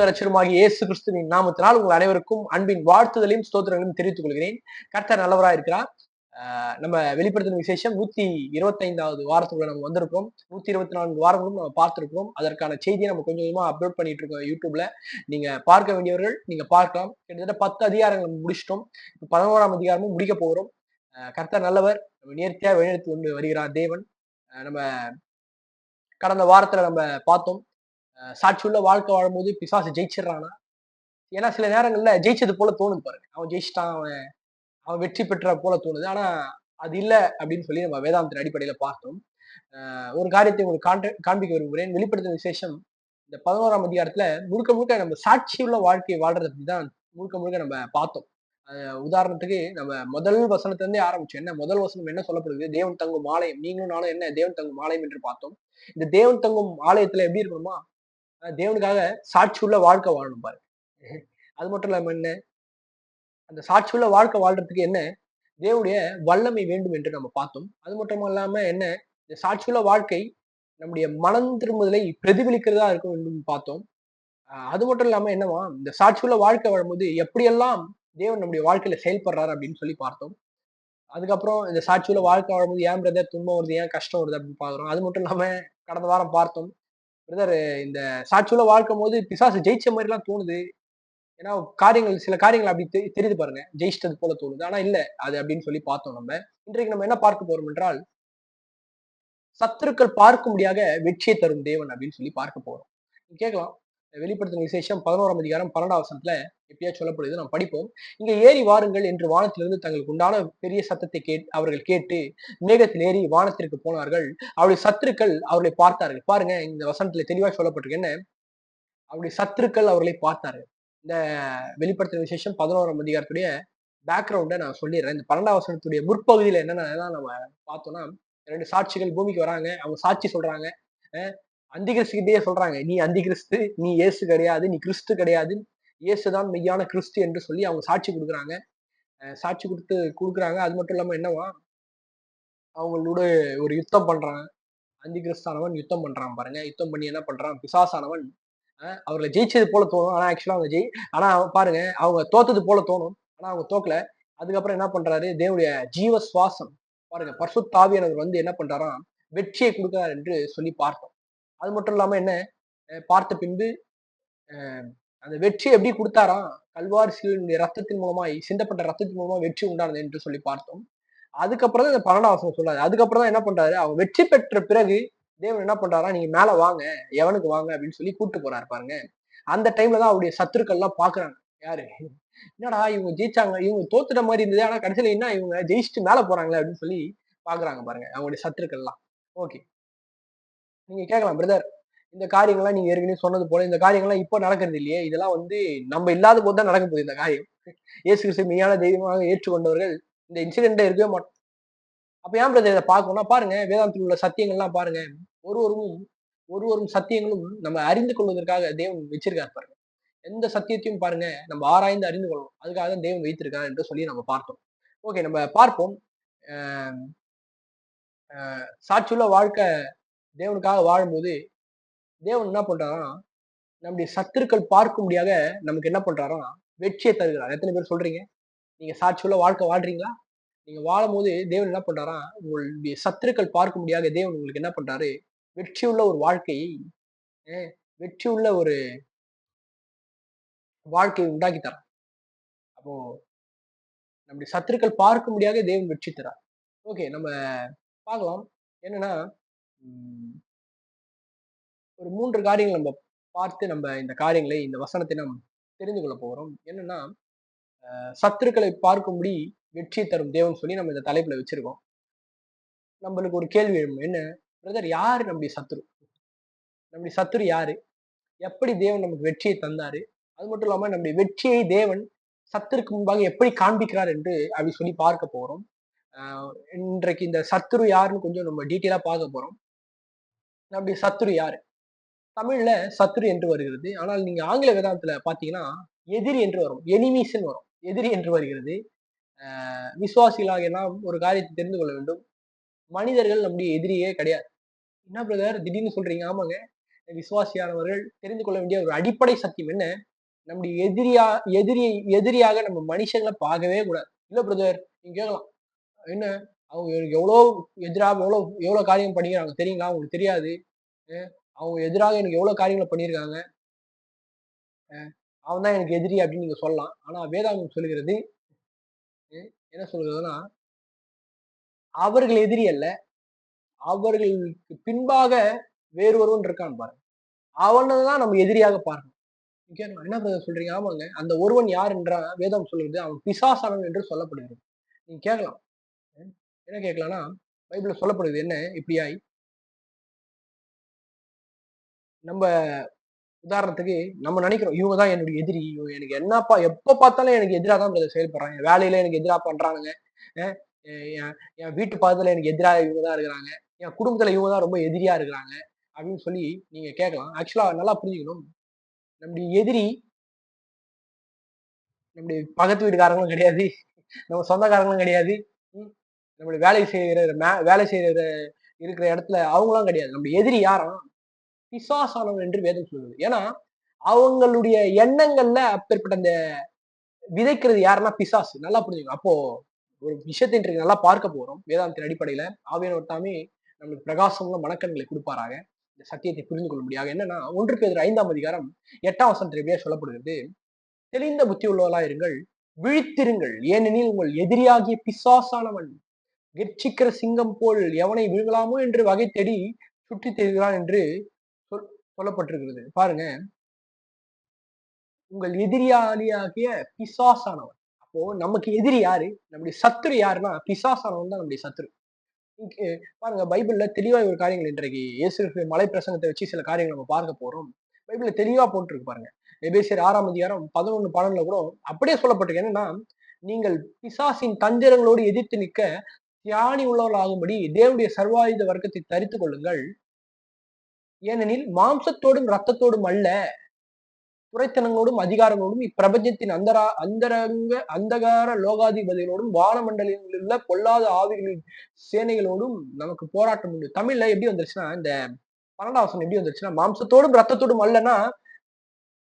ரட்சகருமாகிய இயேசு கிறிஸ்துவின் நாமத்தினால் உங்கள் அனைவருக்கும் அன்பின் வாழ்த்துதலையும் ஸ்தோத்திரங்களையும் தெரிவித்துக் கொள்கிறேன். கர்த்தர் நல்லவராக இருக்கிறார். நம்ம வெளிப்படுத்தின விசேஷம் 125வது வாரத்துக்குள்ள நம்ம வந்திருக்கோம். 124 வாரங்களும் நம்ம பார்த்திருக்கிறோம். அதற்கான செய்தியை நம்ம கொஞ்சம் கொஞ்சமா அப்லோட் பண்ணிட்டு இருக்கோம் யூடியூப்ல. நீங்க பார்க்க வேண்டியவர்கள் நீங்க பார்க்கலாம். கிட்டத்தட்ட 10 அதிகாரங்கள் நம்ம முடிச்சிட்டோம். 11ஆம் அதிகாரமும் முடிக்க போகிறோம். கர்த்தர் நல்லவர். நம்ம நேர்த்தியா வழிநடத்தி கொண்டு வருகிறார் தேவன். நம்ம கடந்த வாரத்துல நம்ம பார்த்தோம். சாட்சியுள்ள வாழ்க்கை வாழும்போது பிசாசு ஜெயிச்சிடறானா? ஏன்னா சில நேரங்கள்ல ஜெயிச்சது போல தோணுது பாருங்க. அவன் ஜெயிச்சிட்டான், அவன் அவன் வெற்றி பெற்ற போல தோணுது. ஆனா அது இல்ல அப்படின்னு சொல்லி நம்ம வேதாந்தத்தின் அடிப்படையில பார்த்தோம். ஒரு காரியத்தை உங்களுக்கு காண்பிக்க விரும்புகிறேன். வெளிப்படுத்தின விசேஷம் இந்த 11ஆம் அதிகாரத்துல முழுக்க முழுக்க நம்ம சாட்சியுள்ள வாழ்க்கையை வாழ்றதை பத்தி தான் முழுக்க முழுக்க நம்ம பார்த்தோம். உதாரணத்துக்கு நம்ம முதல் வசனத்துல இருந்தே ஆரம்பிச்சோம். என்ன முதல் வசனம் என்ன சொல்லப்படுது? தேவன் தங்கும் ஆலயம். நீங்களும் நானும் என்ன தேவன் தங்கும் ஆலயம் என்று பார்த்தோம். இந்த தேவன் தங்கும் ஆலயத்துல எப்படி இருக்கணுமா? தேவனுக்காக சாட்சியுள்ள வாழ்க்கை வாழணும் பாருங்க. அது மட்டும் இல்லாம என்ன, அந்த சாட்சியுள்ள வாழ்க்கை வாழ்றதுக்கு என்ன தேவனுடைய வல்லமை வேண்டும் என்று நம்ம பார்த்தோம். அது மட்டும் இல்லாம என்ன, இந்த சாட்சியுள்ள வாழ்க்கை நம்முடைய மனம் திரும்புதலை பிரதிபலிக்கிறதா இருக்கும் என்று பார்த்தோம். அது மட்டும் இல்லாம என்னவா, இந்த சாட்சியுள்ள வாழ்க்கை வாழும்போது எப்படியெல்லாம் தேவன் நம்முடைய வாழ்க்கையில செயல்படுறாரு அப்படின்னு சொல்லி பார்த்தோம். அதுக்கப்புறம் இந்த சாட்சியுள்ள வாழ்க்கை வாழும்போது ஏன் பிரதர் துன்பம் வருது, ஏன் கஷ்டம் வருது அப்படின்னு பாக்குறோம். அது மட்டும் இல்லாம கடந்த வாரம் பார்த்தோம் பிரதர், இந்த சாட்சியுள்ள வாழ்க்கும் போது பிசாசு ஜெயிச்ச மாதிரி எல்லாம் தோணுது. ஏன்னா சில காரியங்கள் அப்படி தெரியுது பாருங்க. ஜெயிச்சிட்டது போல தோணுது. ஆனா இல்ல அது அப்படின்னு சொல்லி பார்த்தோம் நம்ம. இன்றைக்கு நம்ம என்ன பார்க்க போறோம் என்றால், சத்துருக்கள் பார்க்கும்படியாக வெற்றியை தரும் தேவன் அப்படின்னு சொல்லி பார்க்க போறோம். நீங்க கேட்கலாம், வெளிப்படுத்தின விசேஷம் 11ஆம் அதிகாரம் 12ஆம் வசனத்துல எப்படியா சொல்லப்படுது நாம் படிப்போம். இங்க ஏறி வாருங்கள் என்று வானத்திலிருந்து தங்களுக்கு உண்டான பெரிய சத்தத்தை அவர்கள் கேட்டு மேகத்தில் ஏறி வானத்திற்கு போனார்கள். அவருடைய சத்துருக்கள் அவர்களை பார்த்தார்கள். பாருங்க இந்த வசனத்துல தெளிவா சொல்லப்பட்டிருக்கு. என்ன, அவருடைய சத்துருக்கள் அவர்களை பார்த்தார்கள். இந்த வெளிப்படுத்தின விசேஷம் 11ஆம் அதிகாரத்துடைய பேக்ரவுண்ட நான் சொல்லிடுறேன். இந்த 12ஆம் வசனத்துடைய முற்பகுதியில என்னென்னலாம் நம்ம பார்த்தோம்னா, 2 சாட்சிகள் பூமிக்கு வராங்க. அவங்க சாட்சி சொல்றாங்க. அந்திகிறிஸ்துகிட்டயே சொல்றாங்க. நீ அந்திகிறிஸ்து, நீ இயேசு கிடையாது, நீ கிறிஸ்து கிடையாது. இயேசுதான் மெய்யான கிறிஸ்து என்று சொல்லி அவங்க சாட்சி குடுக்குறாங்க. சாட்சி குடுக்குறாங்க. அது மட்டும் இல்லாம என்னவா, அவங்களோட ஒரு யுத்தம் பண்றாங்க. அந்திகிறிஸ்தானவன் யுத்தம் பண்றான் பாருங்க. யுத்தம் பண்ணி என்ன பண்றான், பிசாசானவன் அவர்கள ஜெயிச்சது போல தோணும். ஆனா ஆக்சுவலா அவங்க ஆனா பாருங்க, அவங்க தோத்தது போல தோணும். ஆனா அவங்க தோக்கல. அதுக்கப்புறம் என்ன பண்றாரு, தேவனுடைய ஜீவ சுவாசம் பாருங்க, பரிசுத்த ஆவியானவர் வந்து என்ன பண்றாராம், வெற்றியை குடுக்கிறார் என்று சொல்லி பார்த்தோம். அது மட்டும் இல்லாம என்ன, பார்த்த பின்பு அந்த வெற்றி எப்படி குடுத்தாராம், கல்வாரி சிலுவையினுடைய ரத்தத்தின் மூலமாய் சிந்தப்பட்ட ரத்தத்தின் மூலமா வெற்றி உண்டானது என்று சொல்லி பார்த்தோம். அதுக்கப்புறம் தான் இந்த 12ஆம் வசனம் சொல்றாரு. அதுக்கப்புறம் தான் என்ன பண்றாரு, அவங்க வெற்றி பெற்ற பிறகு தேவன் என்ன பண்றாரா, நீங்க மேல வாங்க, எவனுக்கு வாங்க அப்படின்னு சொல்லி கூட்டு போறாரு பாருங்க. அந்த டைம்ல தான் அவருடைய சத்துருக்கள் எல்லாம் பாக்குறாங்க. யாரு, என்னடா இவங்க ஜெயிச்சாங்க, இவங்க தோத்துட்ட மாதிரி இருந்தது, ஆனா கடைசியில என்ன இவங்க ஜெயிச்சுட்டு மேல போறாங்களே அப்படின்னு சொல்லி பாக்குறாங்க பாருங்க அவங்களுடைய சத்துருக்கள் எல்லாம். ஓகே, நீங்க கேட்கலாம் பிரதர், இந்த காரியங்கள்லாம் நீங்க ஏற்கனவே சொன்னது போல இந்த காரியங்கள்லாம் இப்ப நடக்கிறது இல்லையே, இதெல்லாம் வந்து நம்ம இல்லாத போது தான் நடக்க போகுது இந்த காரியம். இயேசு கிறிஸ்து மெய்யான தெய்வமாக ஏற்றுக்கொண்டவர்கள் இந்த இன்சிடென்ட் இருக்கவே மாட்டோம். அப்ப ஏன் பிரதர் இதை பார்க்கணும்னா பாருங்க, வேதாந்தத்தில் உள்ள சத்தியங்கள்லாம் பாருங்க, ஒருவரும் ஒருவரும் சத்தியங்களும் நம்ம அறிந்து கொள்வதற்காக தேவன் வச்சிருக்காரு பாருங்க. எந்த சத்தியத்தையும் பாருங்க நம்ம ஆராய்ந்து அறிந்து கொள்ளணும். அதுக்காக தான் தேவன் வைத்திருக்கார் என்று சொல்லி நம்ம பார்த்தோம். ஓகே, நம்ம பார்ப்போம். அஹ் சாட்சியுள்ள வாழ்க்கை தேவனுக்காக வாழும்போது தேவன் என்ன பண்றாராம், நம்முடைய சத்துருக்கள் பார்க்கும்படியாக நமக்கு என்ன பண்றாராம், வெற்றியை தருகிறார். எத்தனை பேர் சொல்றீங்க, நீங்க சாட்சியுள்ள வாழ்க்கை வாழ்றீங்களா? நீங்க வாழும்போது தேவன் என்ன பண்றாராம், உங்களுடைய சத்துருக்கள் பார்க்கும்படியாக தேவன் உங்களுக்கு என்ன பண்றாரு, வெற்றியுள்ள ஒரு வாழ்க்கையை வெற்றியுள்ள ஒரு வாழ்க்கையை உண்டாக்கி தரார். அப்போ நம்முடைய சத்துருக்கள் பார்க்கும்படியாக தேவன் வெற்றி தரார். ஓகே, நம்ம பார்க்கலாம். என்னன்னா, ம், ஒரு 3 காரியங்கள் நம்ம பார்த்து நம்ம இந்த காரியங்களை இந்த வசனத்தை நாம் தெரிந்து கொள்ள போகிறோம். என்னன்னா, சத்துருக்களை பார்க்கும்படி வெற்றி தரும் தேவன் சொல்லி நம்ம இந்த தலைப்புல வச்சிருக்கோம். நம்மளுக்கு ஒரு கேள்வி எழும். என்ன, பிரதர் யாரு நம்முடைய சத்துரு? நம்முடைய சத்துரு யாரு? எப்படி தேவன் நமக்கு வெற்றியை தந்தாரு? அது மட்டும் இல்லாம நம்முடைய வெற்றியை தேவன் சத்துருக்கு முன்பாக எப்படி காண்பிக்கிறார் என்று அப்படி சொல்லி பார்க்க போறோம். இன்றைக்கு இந்த சத்துரு யாருன்னு கொஞ்சம் நம்ம டீட்டெயிலா பார்க்க போறோம். நம்முடைய சத்துரு யாரு? தமிழ்ல சத்துரு என்று வருகிறது. ஆனால் நீங்க ஆங்கில வேதாந்தத்துல பார்த்தீங்கன்னா, எதிரி என்று வரும். எனிமீஸ்ன்னு வரும். எதிரி என்று வருகிறது. விசுவாசிகளாகிய நாம் ஒரு காரியத்தை தெரிந்து கொள்ள வேண்டும். மனிதர்கள் நம்முடைய எதிரியே கிடையாது. என்ன பிரதர் திடீர்னு சொல்றீங்க? ஆமாங்க. விசுவாசியானவர்கள் தெரிந்து கொள்ள வேண்டிய ஒரு அடிப்படை சத்தியம் என்ன? நம்முடைய எதிரி எதிரியாக நம்ம மனுஷங்கள பார்க்கவே கூடாது. இல்ல பிரதர், நீங்க கேட்கலாம். என்ன அவங்க எனக்கு எதிராக எவ்வளோ காரியம் பண்ணிக்கிறாங்க தெரியுங்களா? உங்களுக்கு தெரியாது. அ அவங்க எதிராக எனக்கு எவ்வளோ காரியங்கள பண்ணியிருக்காங்க. அவன் தான் எனக்கு எதிரி அப்படின்னு நீங்க சொல்லலாம். ஆனா வேதாகமம் சொல்லுகிறது, என்ன சொல்லுகிறதுன்னா, அவர்கள் எதிரி அல்ல. அவர்களுக்கு பின்பாக வேறு ஒருவன் இருக்கான் பாருங்க. அவன தான் நம்ம எதிரியாக பார்க்கணும். நீங்க கேட்கலாம், என்ன பிரதர் சொல்றீங்க? ஆமாங்க. அந்த ஒருவன் யார் என்றா வேதம் சொல்லுகிறது, அவன் பிசாசானவன் என்று சொல்லப்படுகிறது. நீங்க கேட்கலாம். ம். என்ன கேட்கலாம்னா, பைபிள்ல சொல்லப்படுது என்ன இப்படியாய், நம்ப உதாரணத்துக்கு நம்ம நினைக்கிறோம், இவங்க தான் என்னுடைய எதிரி. இவங்க எனக்கு என்னப்பா எப்ப பார்த்தாலும் எனக்கு எதிரா தான் பிரதர் செயல்படுறாங்க. வேலையில எனக்கு எதிரா பண்றானுங்க. அ என் என் வீட்டு பக்கத்துல எனக்கு எதிரா இவங்க தான் இருக்கிறாங்க. என் குடும்பத்துல இவங்க தான் ரொம்ப எதிரியா இருக்கிறாங்க. அப்படின்னு சொல்லி நீங்க கேட்கலாம். ஆக்சுவலா நல்லா புரிஞ்சுக்கணும். நம்முடைய எதிரி நம்முடைய பக்கத்து வீட்டுக்காரங்களும் கிடையாது. நம்ம சொந்தக்காரங்களும் கிடையாது. ம். நம்முடைய வேலை செய்ற இருக்கிற இடத்துல அவங்களும் கிடையாது. நம்முடைய எதிரி யாராம்? பிசாசானவன் என்று வேதம் சொல்லுது. ஏன்னா, அவங்களுடைய எண்ணங்கள்ல அப்பேற்பட்ட அந்த விதைக்கிறது யாருன்னா பிசாசு. நல்லா புரிஞ்சுக்கணும். அப்போ ஒரு விஷயத்த இன்றைக்கு நல்லா பார்க்க போறோம். வேதாந்தத்தின் அடிப்படையில. ஆவியானவர் தாமே நம்மளுக்கு பிரகாசமுள்ள மனக்கண்களை குடுப்பாராக. இந்த சத்தியத்தை புரிந்து கொள்ளும்படியாக. என்னன்னா, 1 பேதுரு 5ஆம் அதிகாரம் 8ஆம் வசனத்தில் எப்படியா சொல்லப்படுகிறது, தெளிந்த புத்தி உள்ளவர்களாய் இருங்கள், விழித்திருங்கள். ஏனெனில் உங்கள் எதிரியாகிய பிசாசானவன் கெர்ச்சிக்கிற சிங்கம் போல் எவனை விழுங்கலாமோ என்று வகை தேடி சுற்றித் திரிகிறான் என்று சொல் சொல்லப்பட்டிருக்கிறது. பாருங்க, உங்கள் எதிரியாகிய பிசாசானவன். அப்போ நமக்கு எதிரி யாரு? நம்முடைய சத்துரு யாருன்னா, பிசாசானவன் தான் நம்முடைய சத்துரு. இங்க பாருங்க பைபிள்ல தெளிவா ஒரு காரியங்கள் இன்றைக்கு இயேசு கிறிஸ்து மலை பிரசங்கத்தை வச்சு சில காரியங்கள் நம்ம பார்க்க போறோம். பைபிள்ல தெளிவா போட்டிருக்கு பாருங்க. எபேசியர் 6ஆம் அதிகாரம் 11, 12ல கூட அப்படியே சொல்லப்பட்டிருக்கு. என்னன்னா, நீங்கள் பிசாசின் தந்திரங்களோடு எதிர்த்து நிற்க திராணி உள்ளவர்களாகும்படி தேவனுடைய சர்வாயுத வர்க்கத்தை தரித்துக் கொள்ளுங்கள். ஏனெனில் மாம்சத்தோடும் இரத்தத்தோடும் அல்ல, துரைத்தனங்களோடும் அதிகாரங்களோடும் இப்பிரபஞ்சத்தின் அந்தகார லோகாதிபதிகளோடும் வானமண்டலங்களில் உள்ள பொல்லாத ஆவிகளின் சேனைகளோடும் நமக்கு போராட்டம் உண்டு. தமிழ்ல எப்படி வந்துருச்சுன்னா, இந்த 12ஆம் வசனம் எப்படி வந்துருச்சுன்னா, மாம்சத்தோடும் ரத்தத்தோடும் அல்லன்னா,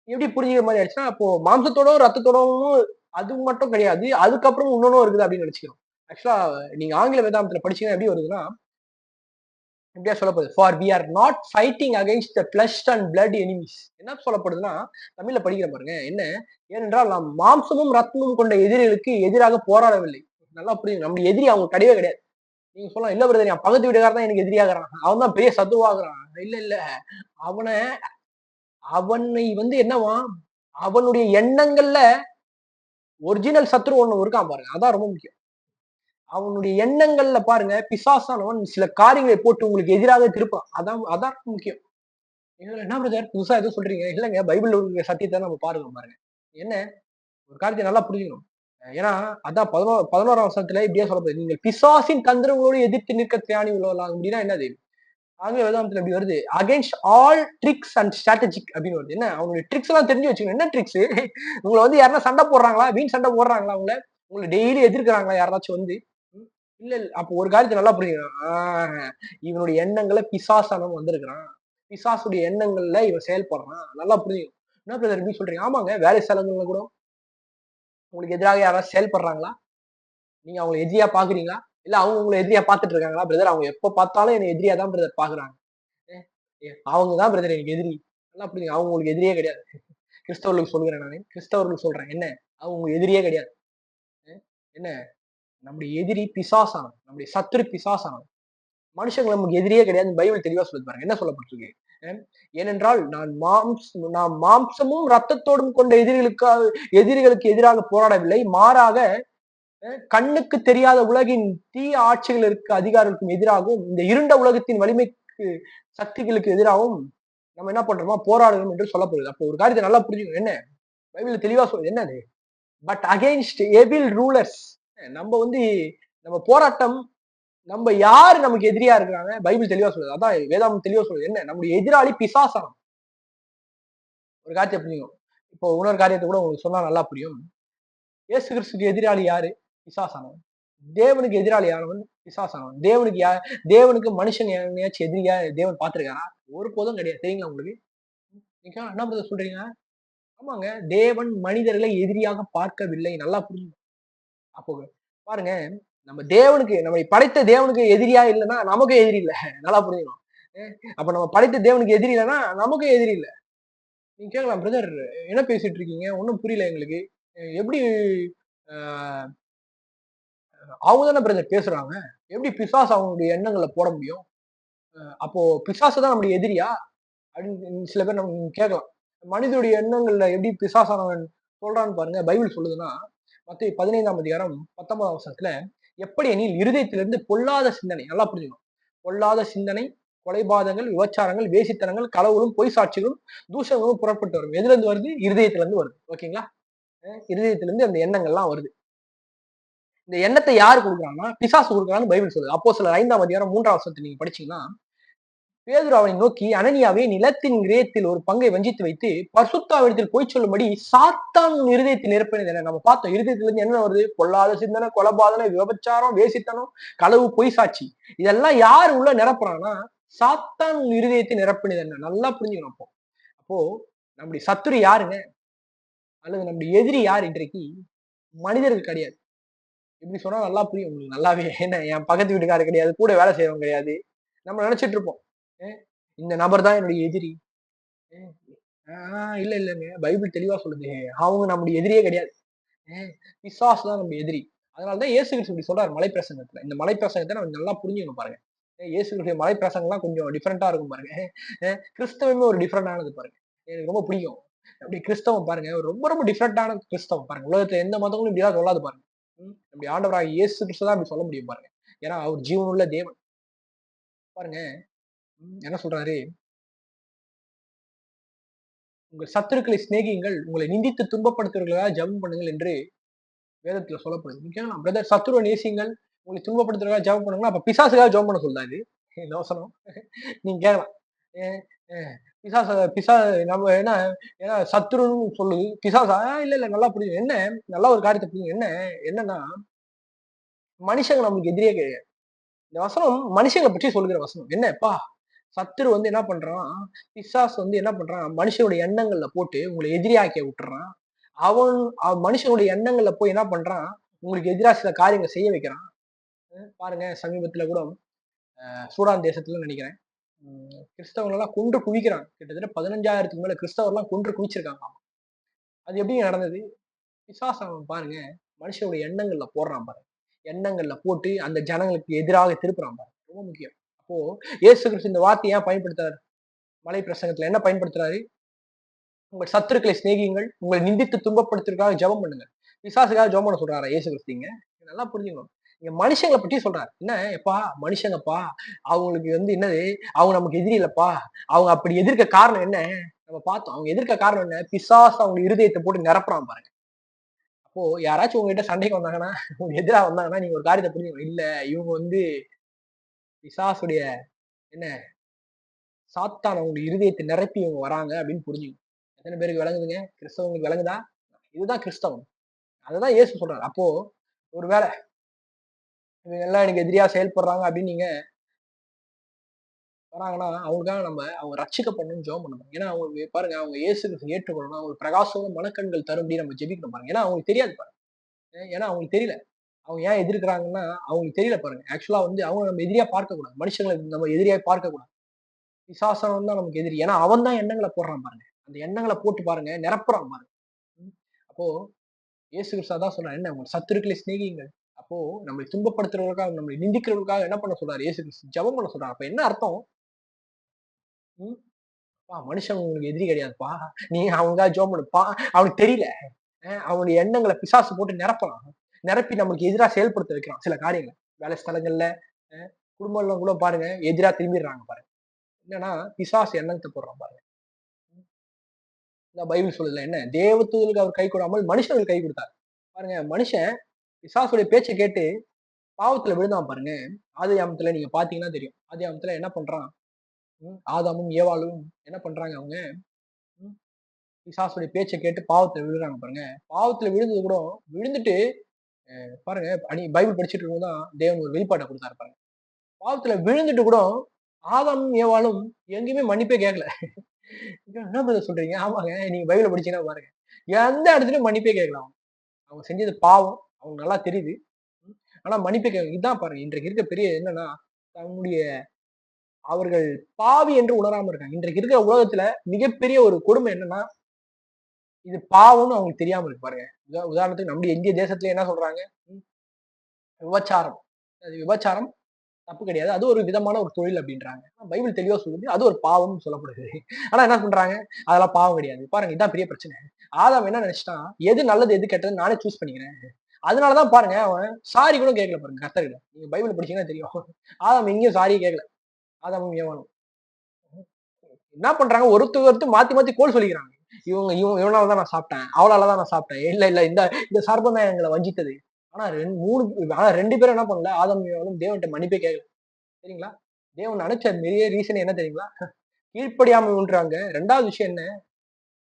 எப்படி புரிஞ்சுக்கிற மாரி ஆயிடுச்சுன்னா, அப்போ மாம்சத்தோடும் ரத்தத்தோடவும் அது மட்டும் கிடையாது. அதுக்கப்புறம் இன்னொன்னும் இருக்குது அப்படின்னு நினைச்சுக்கிறோம். ஆக்சுவலா நீங்க ஆங்கில வேதாந்தத்துல படிச்சீங்கன்னா எப்படி வருதுன்னா, இப்படியா சொல்லப்படுது. For we are not fighting against the flesh and blood enemies. என்ன சொல்லப்படுதுன்னா, தமிழ்ல படிக்கிறேன் பாருங்க. என்ன? ஏனென்றால் நாம் மாம்சமும் ரத்தமும் கொண்ட எதிரிகளுக்கு எதிராக போராடவில்லை. நல்லா புரியுது. நம்முடைய எதிரி அவங்க கிடையவே கிடையாது. நீங்க சொல்லலாம், இல்ல பிரதர் என் பக்கத்து வீட்டுக்காரன் தான் எனக்கு எதிரியாகிறான். அவன் தான் பெரிய சத்ருவாகிறான். இல்ல, இல்ல. அவன அவனை என்னவாம், அவனுடைய எண்ணங்கள்ல ஒரிஜினல் சத்ரு ஒண்ணு இருக்கான் பாருங்க. அதான் ரொம்ப முக்கியம். அவனுடைய எண்ணங்கள்ல பாருங்க, பிசாசானவன் சில காரியங்களை போட்டு உங்களுக்கு எதிராக திருப்பான். அதான் அதான் முக்கியம். இதுல என்ன பிரதர் புதுசா ஏதோ சொல்றீங்க? இல்லங்க பைபிள்ல இருக்கிற சத்தியத்த நம்ம பாருங்க பாருங்க. என்ன ஒரு காரியத்த நல்லா புரிஞ்சுக்கணும். ஏன்னா, அதான் 11ஆம் வசனத்துல இப்படியே சொல்லப்படுது. நீங்கள் பிசாசின் தந்திரங்களோடு எதிர்த்து நிற்க திராணி உள்ளவர்களாக அப்படின்னா என்னது? ஆங்கில வேதாந்தத்துல இப்படி வருது. Against all tricks and strategic அப்படின்னு வருது. என்ன அவங்களுடைய ட்ரிக்ஸ் எல்லாம் தெரிஞ்சு வச்சுக்கணும். என்ன ட்ரிக்ஸ்? உங்கள யாருன்னா சண்டை போடுறாங்களா? வீண் சண்டை போடுறாங்களா உங்கள? உங்கள டெய்லி எதிர்க்கிறாங்களா யாராச்சும் வந்து? ம். இல்ல, இல்ல. அப்போ ஒரு காரியத்த நல்லா புரிஞ்சுக்கணும். இவனுடைய எண்ணங்கள்ல பிசாசானவன் வந்திருக்கிறான். பிசாசுடைய எண்ணங்கள்ல இவன் செயல்படுறான். நல்லா புரிஞ்சுக்கணும். என்ன பிரதர் இப்படி சொல்றீங்க? ஆமாங்க. வேலை ஸ்தலங்கள்ல கூட உங்களுக்கு எதிராக யாராவது செயல்படுறாங்களா? நீங்க அவங்கள எதிரியா பார்க்குறீங்களா? இல்ல அவங்க உங்கள எதிரியா பார்த்துட்டு இருக்காங்களா? பிரதர் அவங்க எப்ப பார்த்தாலும் என்ன எதிரியா தான் பிரதர் பார்க்குறாங்க. எ எ அவங்க தான் பிரதர் எனக்கு எதிரி. நல்லா புரியுங்க. அவங்க உங்களுக்கு எதிரியே கிடையாது. கிறிஸ்தவர்களுக்கு சொல்லுகிறேன் நானு. கிறிஸ்தவர்களுக்கு சொல்றேன். என்ன? அவங்க உங்க எதிரியே கிடையாது. அ என்ன? நம்முடைய எதிரி பிசாசானவன். நம்முடைய சத்துரு பிசாசானவன். மனுஷங்க நமக்கு எதிரியே கிடையாதுன்னு பைபிள் தெளிவா சொல்லுது பாருங்க. என்ன சொல்லப்பட்டிருக்கு? அ ஏனென்றால் நாம் மாம்சமும் இரத்தத்தோடும் கொண்ட எதிரிகளுக்கு எதிராக போராடவில்லை. மாறாக கண்ணுக்கு தெரியாத உலகின் தீய ஆட்சிகளுக்கு அதிகாரத்துக்கும் எதிராகவும், இந்த இருண்ட உலகத்தின் வலிமைக்கு சக்திகளுக்கு எதிராகவும் நம்ம என்ன பண்றோமா போராடணும் என்று சொல்லப்படுது. அப்போ ஒரு காரியத்தை நல்லா புரிஞ்சுக்கணும். என்ன? பைபிள்ல தெளிவா சொல்லுது. என்னது? But against எவில் rulers. நம்ம நம்ம போராட்டம் யாரு நமக்கு எதிரியா இருக்கிறாங்க? பைபிள் தெளிவா சொல்லுது. அதான் வேதாகமம் தெளிவா சொல்லுது. என்ன? நம்முடைய எதிராளி பிசாசானவன். ஒரு காரியத்தை புரிஞ்சுக்கணும். இப்போ இன்னொரு காரியத்த கூட உங்களுக்கு சொன்னா நல்லா புரியும். இயேசு கிறிஸ்துக்கு எதிராளி யாரு? பிசாசானவன். தேவனுக்கு எதிராளியானவன் பிசாசானவன். தேவனுக்கு மனுஷன் எவனையாச்சும் எதிரியா தேவன் பார்த்திருக்காரா? ஒருபோதும் கிடையாது. தெரியுங்களா உங்களுக்கு? நீங்க என்ன பிரதர் சொல்றீங்க? ஆமாங்க. தேவன் மனிதர்களை எதிரியாக பார்க்கவில்லை. நல்லா புரியுது. அப்போ பாருங்க, நம்ம தேவனுக்கு நம்மை படைத்த தேவனுக்கு எதிரியா இல்லன்னா, நமக்கு எதிரி இல்ல. நல்லா புரிஞ்சுக்கணும். அப்ப நம்ம படைத்த தேவனுக்கு எதிரி இல்லன்னா, நமக்கும் எதிரி இல்ல. நீங்க கேட்கலாம், பிரதர் என்ன பேசிட்டு இருக்கீங்க? ஒண்ணும் புரியல எங்களுக்கு. எப்படி அ அவங்க தானே பிரதர் பேசுறாங்க. எப்படி பிசாசு அவங்களுடைய எண்ணங்கள்ல போட முடியும்? அப்போ பிசாசு தான் நம்முடைய எதிரியா? அப்படின்னு சில பேர் நம்ம கேட்கலாம். மனிதனுடைய எண்ணங்கள்ல எப்படி பிசாசானவன் சொல்றான்னு பாருங்க. பைபிள் சொல்லுதுன்னா, மத்தேயு 15ஆம் அதிகாரம் 19ஆம் வசனத்துல, எப்படி எனில் இருதயத்திலிருந்து பொல்லாத சிந்தனை நல்லா புரிஞ்சுக்கணும். பொல்லாத சிந்தனை, கொலைபாதகங்கள், விபச்சாரங்கள், வேசித்தனங்கள், களவுகளும், பொய் சாட்சிகளும், தூஷணங்களும் புறப்பட்டு வரும். எதுலருந்து வருது? இருதயத்திலிருந்து வருது. ஓகேங்களா? இருதயத்திலிருந்து அந்த எண்ணங்கள்லாம் வருது. இந்த எண்ணத்தை யாரு குடுக்குறான்னா, பிசாசு குடுக்குறான்னு பைபிள் சொல்லுது. அப்போஸ்தலர் 5ஆம் அதிகாரம் 3ஆம் வசனத்த நீங்க படிச்சீங்கன்னா, பேதுரு அவனை நோக்கி, அனனியாவே நிலத்தின் கிரயத்தில் ஒரு பங்கை வஞ்சித்து வைத்து, பரிசுத்தாவிடத்தில் பொய் சொல்லும்படி சாத்தான் உன் இருதயத்தில் நிரப்பினது என்ன? நம்ம பார்த்தோம். இருதயத்திலிருந்து என்ன வருது? பொல்லாத சிந்தனை, கொலைபாதனை, விபச்சாரம், வேசித்தனம், களவு, பொய் சாட்சி. இதெல்லாம் யார் உள்ள நிரப்புறான்னா, சாத்தான் உன் இருதயத்தை நிரப்பினது என்ன? நல்லா புரிஞ்சுக்கணும் அப்போ. அப்போ நம்முடைய சத்துரு யாருங்க? அல்லது நம்முடைய எதிரி யார் இன்றைக்கு? மனிதர்கள் கிடையாது. இப்படி சொன்னா நல்லா புரியும் உங்களுக்கு நல்லாவே. என்ன என் பக்கத்து வீட்டுக்காரர் கிடையாது, கூட வேலை செய்றவங்க கிடையாது. நம்ம நினைச்சிட்டு இருப்போம். அ இந்த நபர் தான் என்னுடைய எதிரி. இல்ல இல்லங்க. பைபிள் தெளிவா சொல்லுது. அவங்க நம்முடைய எதிரியே கிடையாது. அ பிசாசு தான் நம்முடைய எதிரி. அதனால தான் இயேசு கிறிஸ்து இப்படி சொல்றாரு மலைப்பிரசங்கத்துல. இந்த மலைப்பிரசங்கத்த நம்ம நல்லா புரிஞ்சுக்கணும் பாருங்க. இயேசு கிறிஸ்துவின் மலைப்பிரசங்கம்லாம் கொஞ்சம் டிஃபரெண்ட்டா இருக்கும் பாருங்க. கிறிஸ்தவமே ஒரு டிஃபரெண்டானது பாருங்க. எனக்கு ரொம்ப பிடிக்கும். அப்படி கிறிஸ்தவம் பாருங்க, ரொம்ப ரொம்ப டிஃபரெண்டான கிறிஸ்தவம் பாருங்க. உலகத்துல எந்த மதங்களும் இப்படிலாம் சொல்லாது பாருங்க. நம்முடைய ஆண்டவராகிய இயேசு கிறிஸ்து தான் அப்படி சொல்ல முடியும் பாருங்க. ஏன்னா அவர் ஜீவனுள்ள தேவன். பாருங்க, என்ன சொல்றாரு? உங்கள் சத்துருக்களை சிநேகியுங்கள், உங்களை நிந்தித்து துன்பப்படுத்துகிறவர்களுக்காக ஜெபம் பண்ணுங்கள் என்று வேதத்துல சொல்லப்படுது. நீங்க கேட்கலாம், பிரதர் சத்துருவ நேசியுங்கள், உங்களை துன்பப்படுத்துறதுக்காக ஜெபம் பண்ணுங்கன்னா, அப்ப பிசாசுக்காக ஜெபம் பண்ண சொல்லுதா இது? இந்த வசனம். நீங்க கேட்கலாம். ஏ அ பிசாச நம்ம ஏன்னா ஏன்னா சத்துருன்னு சொல்லுது. பிசாசா? இல்ல, இல்ல நல்லா புரியுது. என்ன நல்லா ஒரு காரியத்த புரியுங்க. என்னன்னா, மனுஷங்க நமக்கு எதிரியே கிடையாது. இந்த வசனம் மனுஷங்கள பற்றி சொல்லுகிற வசனம். என்னப்பா சத்துரு வந்து என்ன பண்றான், பிசாசு வந்து என்ன பண்றான், மனுஷனுடைய எண்ணங்கள்ல போட்டு உங்கள எதிரியாக்கி விட்டுறான். மனுஷனுடைய எண்ணங்கள்ல போய் என்ன பண்றான், உங்களுக்கு எதிரா சில காரியங்கள செய்ய வைக்கிறான். பாருங்க சமீபத்தில கூட சூடான் தேசத்துல நெனைக்கிறேன். கிறிஸ்தவர்கள்லாம் கொன்று குவிக்கிறாங்க. கிட்டத்தட்ட 15,000க்கு மேல கிறிஸ்தவர்லாம் கொன்று குவிச்சிருக்காங்களாம். அது எப்படிங்க நடந்தது? பிசாசு அவன் பாருங்க, மனுஷனுடைய எண்ணங்கள்ல போடுறான் பாருங்க. எண்ணங்கள்ல போட்டு அந்த ஜனங்களுக்கு எதிராக திருப்புறான் பாருங்க. ரொம்ப முக்கியம். அப்போ இயேசு கிறிஸ்து இந்த வார்த்தைய ஏன் பயன்படுத்துறாரு? மலை பிரசங்கத்துல என்ன பயன்படுத்துறாரு? உங்கள் சத்துருக்களை சிநேகியுங்கள். உங்களை நிந்தித்து துன்பப்படுத்துறதுக்காக ஜெபம் பண்ணுங்க. பிசாசுக்காக ஜெபம் பண்ண சொல்றாரா இயேசு கிறிஸ்து இங்க? நல்லா புரிஞ்சுக்கணும். இங்க மனுஷங்கள பத்தி சொல்றாரு. என்ன எப்பா மனுஷங்கப்பா, அவங்களுக்கு வந்து என்னது, அவங்க நமக்கு எதிரி இல்லப்பா. அவங்க அப்படி எதிர்க்க காரணம் என்ன? நம்ம பார்த்தோம். அவங்க எதிர்க்க காரணம் என்ன? பிசாசு அவங்க இருதயத்த போட்டு நிரப்புறான் பாருங்க. அப்போ யாராச்சும் உங்ககிட்ட சண்டைக்கு வந்தாங்கன்னா, உங்களுக்கு எதிரா வந்தாங்கன்னா, நீங்க ஒரு காரியத்த புரிஞ்சுக்கணும். இல்ல இவங்க வந்து பிசாசுடைய என்ன சாத்தான் அவங்க இருதயத்த நிரப்பி இவங்க வராங்க அப்படின்னு புரிஞ்சுக்கணும். எத்தன பேருக்கு விளங்குதுங்க? கிறிஸ்தவங்களுக்கு விளங்குதா? இதுதான் கிறிஸ்தவம். அததான் இயேசு சொல்றாரு. அப்போ ஒரு வேள இவங்க எல்லாம் எனக்கு எதிரியா செயல்படுறாங்க அப்படின்னு நீங்க வராங்கன்னா, அவங்களுக்காக அவங்க ரட்சிக்கப்படணும்னு ஜெபம் பண்ணணும். ஏன்னா அவங்க பாருங்க அவங்க இயேசு கிறிஸ்துவ ஏற்றுக்கொள்ளணும். அவங்களுக்கு பிரகாசமுள்ள மனக்கண்கள் தரும்படி நம்ம ஜெபிக்கணும் பாருங்க. ஏன்னா அவங்களுக்கு தெரியாது பாருங்க. ஏன்னா அவங்களுக்கு தெரியல. அவங்க ஏன் எதிர்க்கிறாங்கன்னா, அவங்களுக்கு தெரியல பாருங்க. ஆக்சுவலா வந்து அவங்க நம்ம எதிரியா பார்க்கக்கூடாது. மனுஷங்கள நம்ம எதிரியா பார்க்கக்கூடாது. பிசாசானவன் தான் நமக்கு எதிரி. ஏன்னா அவன் தான் எண்ணங்கள போடுறான் பாருங்க. அந்த எண்ணங்கள போட்டு பாருங்க, நிரப்புறான் பாருங்க. ம். அப்போ இயேசு கிறிஸ்து அதான் சொல்றாரு. என்ன உங்க சத்துருக்களை சிநேகியுங்கள். அப்போ நம்மளை துன்பப்படுத்துறவர்களுக்காக, நம்மளை நிந்திக்கிறவர்களுக்காக என்ன பண்ண சொல்றாரு இயேசு கிறிஸ்து? ஜெபம் பண்ண சொல்றாரு. அப்ப என்ன அர்த்தம்? ம். மனுஷன் உங்களுக்கு எதிரி கிடையாதுப்பா. நீ அவனுக்காக ஜெபம் பண்ணுப்பா. அவனுக்கு தெரியல. அவனுடைய எண்ணங்கள பிசாசு போட்டு நிரப்புறான். நிரப்பி நம்மளுக்கு எதிரா செயல்படுத்த வைக்கிறான் சில காரியங்கள. வேலை ஸ்தலங்கள்ல, அ குடும்பம்ல கூட பாருங்க, எதிரா திரும்பிடுறாங்க பாருங்க. என்னன்னா, பிசாசு எண்ணத்த போடுறான் பாருங்க. இதான் பைபிள் சொல்லுதுல என்ன? தேவதூதர்களுக்கு அவர் கை கொடாமல் மனுஷர்களுக்கு கை குடுத்தார். பாருங்க மனுஷன் பிசாசுடைய பேச்ச கேட்டு பாவத்துல விழுந்தான் பாருங்க. ஆதியாகமத்துல நீங்க பார்த்தீங்கன்னா தெரியும். ஆதியாகமத்துல என்ன பண்றான்? ஆதாமும், ஏவாளும் என்ன பண்றாங்க அவங்க? ம் பிசாசுடைய பேச்ச கேட்டு பாவத்துல விழுறாங்க பாருங்க. பாவத்துல விழுந்தது கூட விழுந்துட்டு பாருங்க பைபிள் படிச்சுட்டு இருக்கும்போது தான் தேவன் ஒரு வெளிப்பாட்ட குடுத்தாரு பாருங்க. பாவத்துல விழுந்துட்டு கூட ஆதாமும் ஏவாளும் எங்கேயுமே மன்னிப்பே கேட்கல. என்ன பிரதர் சொல்றீங்க? ஆமாங்க. நீங்க பைபிள படிச்சீங்கன்னா பாருங்க. எந்த இடத்துலயும் மன்னிப்பே கேட்கல அவங்க. அவங்க செஞ்சது பாவம். அவங்களுக்கு நல்லா தெரியுது. ம். ஆனா மன்னிப்பே கேட்கல. இதான் பாருங்க. இன்றைக்கு இருக்க பெரிய என்னன்னா, தன்னுடைய அவர்கள் பாவி என்று உணராம இருக்காங்க. இன்றைக்கு இருக்கிற உலகத்துல மிகப்பெரிய ஒரு கொடுமை என்னன்னா, இது பாவம்னு அவங்களுக்கு தெரியாம இருக்கு பாருங்க. உதாரணத்துக்கு நம்முடைய இந்திய தேசத்திலே என்ன சொல்றாங்க? ம். விபச்சாரம். அது விபச்சாரம் தப்பு கிடையாது. அது ஒரு விதமான ஒரு தொழில் அப்படின்றாங்க. பைபிள் தெளிவா சொல்லுது. அது ஒரு பாவம்னு சொல்லப்படுது. ஆனா என்ன பண்றாங்க? அதெல்லாம் பாவம் கிடையாது. பாருங்க இதான் பெரிய பிரச்சனை. ஆதாம் என்ன நினைச்சுட்டான்? எது நல்லது, எது கெட்டதுன்னு நானே சூஸ் பண்ணிக்கிறேன். அதனால தான் பாருங்க, அவன் சாரி கூட கேட்கல பாருங்க கர்த்தர்கிட்ட. நீங்க பைபிள் படிச்சீங்கன்னா தெரியும். ஆதாம் எங்கேயும் சாரியே கேட்கல. ஆதாமும் ஏவாளும். என்ன பண்றாங்க? ஒருத்தர் ஒருத்தர் மாத்தி மாத்தி கோல் சொல்லிக்கிறாங்க. இவனால தான் நான் சாப்பிட்டேன். அவளால தான் நான் சாப்பிட்டேன். இல்ல இல்ல இந்த இந்த சர்ப்பம் தான் எங்கள வஞ்சித்தது. ஆனா 2 பேரும் என்ன பண்ணல? ஆதாமும் ஏவாளும் தேவன்ட்ட மன்னிப்பே கேட்கல. சரிங்களா? தேவன் அனுப்பிச்ச பெரிய ரீசன் என்ன தெரியுங்களா? கீழ்ப்படியாமல் விழுறாங்க. 2வது விஷயம் என்ன?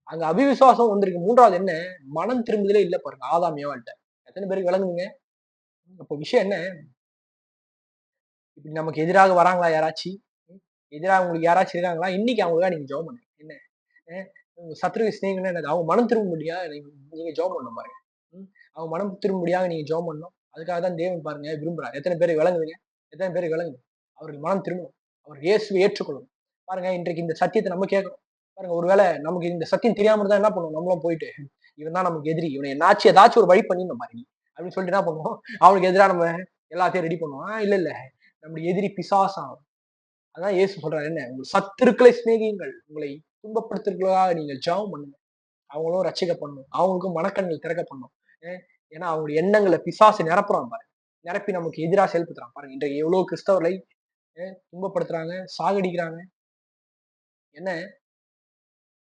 அங்க அவிவிசுவாசம் வந்திருக்கு. 3வது என்ன? மனம் திரும்புதலே இல்ல பாருங்க. ஆதாம் ஏவாள்ட்ட. எத்தன பேருக்கு விளங்குதுங்க? அப்ப விஷயம் என்ன? இப்படி நமக்கு எதிராக வராங்களா யாராச்சு? எதிரா உங்களுக்கு யாராச்சும் இருக்காங்களா? இன்னைக்கு அவங்களுக்காக நீங்க ஜெபம் பண்ணுங்க. என்ன? உங்க சத்துருவ சிநேகிங்கன்னா என்னது? அவங்க மனம் திரும்பும்படியா நீங்க நீங்க ஜெபம் பண்ணணும் பாருங்க. ம். அவங்க மனம் திரும்பும்படியாக நீங்க ஜெபம் பண்ணணும். அதுக்காக தான் தேவன் பாருங்க விரும்புறார். எத்தன பேருக்கு விளங்குதுங்க? எத்தன பேருக்கு விளங்குது? அவருக்கு மனம் திரும்பணும். அவர் இயேசுவை ஏற்றுக்கொள்ளணும். பாருங்க இன்றைக்கு இந்த சத்தியத்த நம்ம கேட்கிறோம். பாருங்க ஒருவேள நமக்கு இந்த சத்தியம் தெரியாம இருந்தா என்ன பண்ணுவோம்? நம்மளும் போயிட்டு, இவன் தான் நமக்கு எதிரி. இவன என்னாச்சும் ஏதாச்சும் ஒரு வழி பண்ணிடணும் பாரு நீ. அப்படின்னு சொல்லிட்டு என்ன பண்ணுவோம்? அவனுக்கு எதிரா நம்ம எல்லாத்தையும் ரெடி பண்ணுவோம். இல்ல இல்ல. நம்முடைய எதிரி பிசாசாம். அதான் இயேசு சொல்றாரு என்ன? உங்கள் சத்துருக்களை சிநேகியுங்கள். உங்களை துன்பப்படுத்துறவர்களுக்காக நீங்கள் ஜெபம் பண்ணுங்க. அவங்களும் ரட்சிக்கப்படணும். அவங்களுக்கும் மனக்கண்கள் திறக்கப்படணும். அ ஏன்னா அவங்களுடைய எண்ணங்கள பிசாசு நிரப்புறான் பாருங்க. நிரப்பி நமக்கு எதிரா செயல்படுத்துறான் பாருங்க. இன்றைக்கு எவ்வளோ கிறிஸ்தவர்களை துன்பப்படுத்துறாங்க, சாகடிக்கிறாங்க. என்ன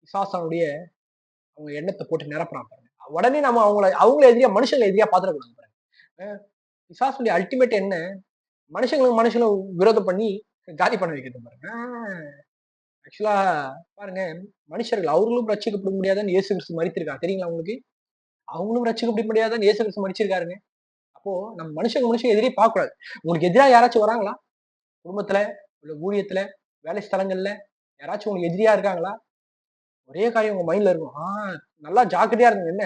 பிசாசானுடைய அவங்க எண்ணத்த போட்டு நிரப்புறான் பாருங்க. உடனே நம்ம அவங்கள எதிரியா மனுஷங்கள எதிரியா பார்த்துடக்கூடாது பாருங்க. அ பிசாசுடைய அல்டிமேட் என்ன? மனுஷங்களுக்கு மனுஷங்கள விரோதம் பண்ணி காலி பண்ண வைக்கிறது பாருங்க. ஆக்சுவலா பாருங்க, மனுஷர்கள் அவர்களும் ரட்சிக்கப்பட முடியாதுன்னு இயேசு கிறிஸ்து மரித்திருக்கார். தெரியுங்களா உங்களுக்கு? அவங்களும் ரட்சிக்கப்பட முடியாதுன்னு இயேசு கிறிஸ்து மரிச்சிருக்காருங்க. அப்போ நம்ம மனுஷங்க எதிரியே பார்க்கக்கூடாது. உங்களுக்கு எதிரா யாராச்சும் வராங்களா? குடும்பத்துல, இல்ல ஊழியத்துல, வேலை ஸ்தலங்கள்ல யாராச்சும் உங்களுக்கு எதிரியா இருக்காங்களா? ஒரே காரியம் உங்க மைண்ட்ல இருக்கும். நல்லா ஜாக்கிரதையா இருங்க. என்ன?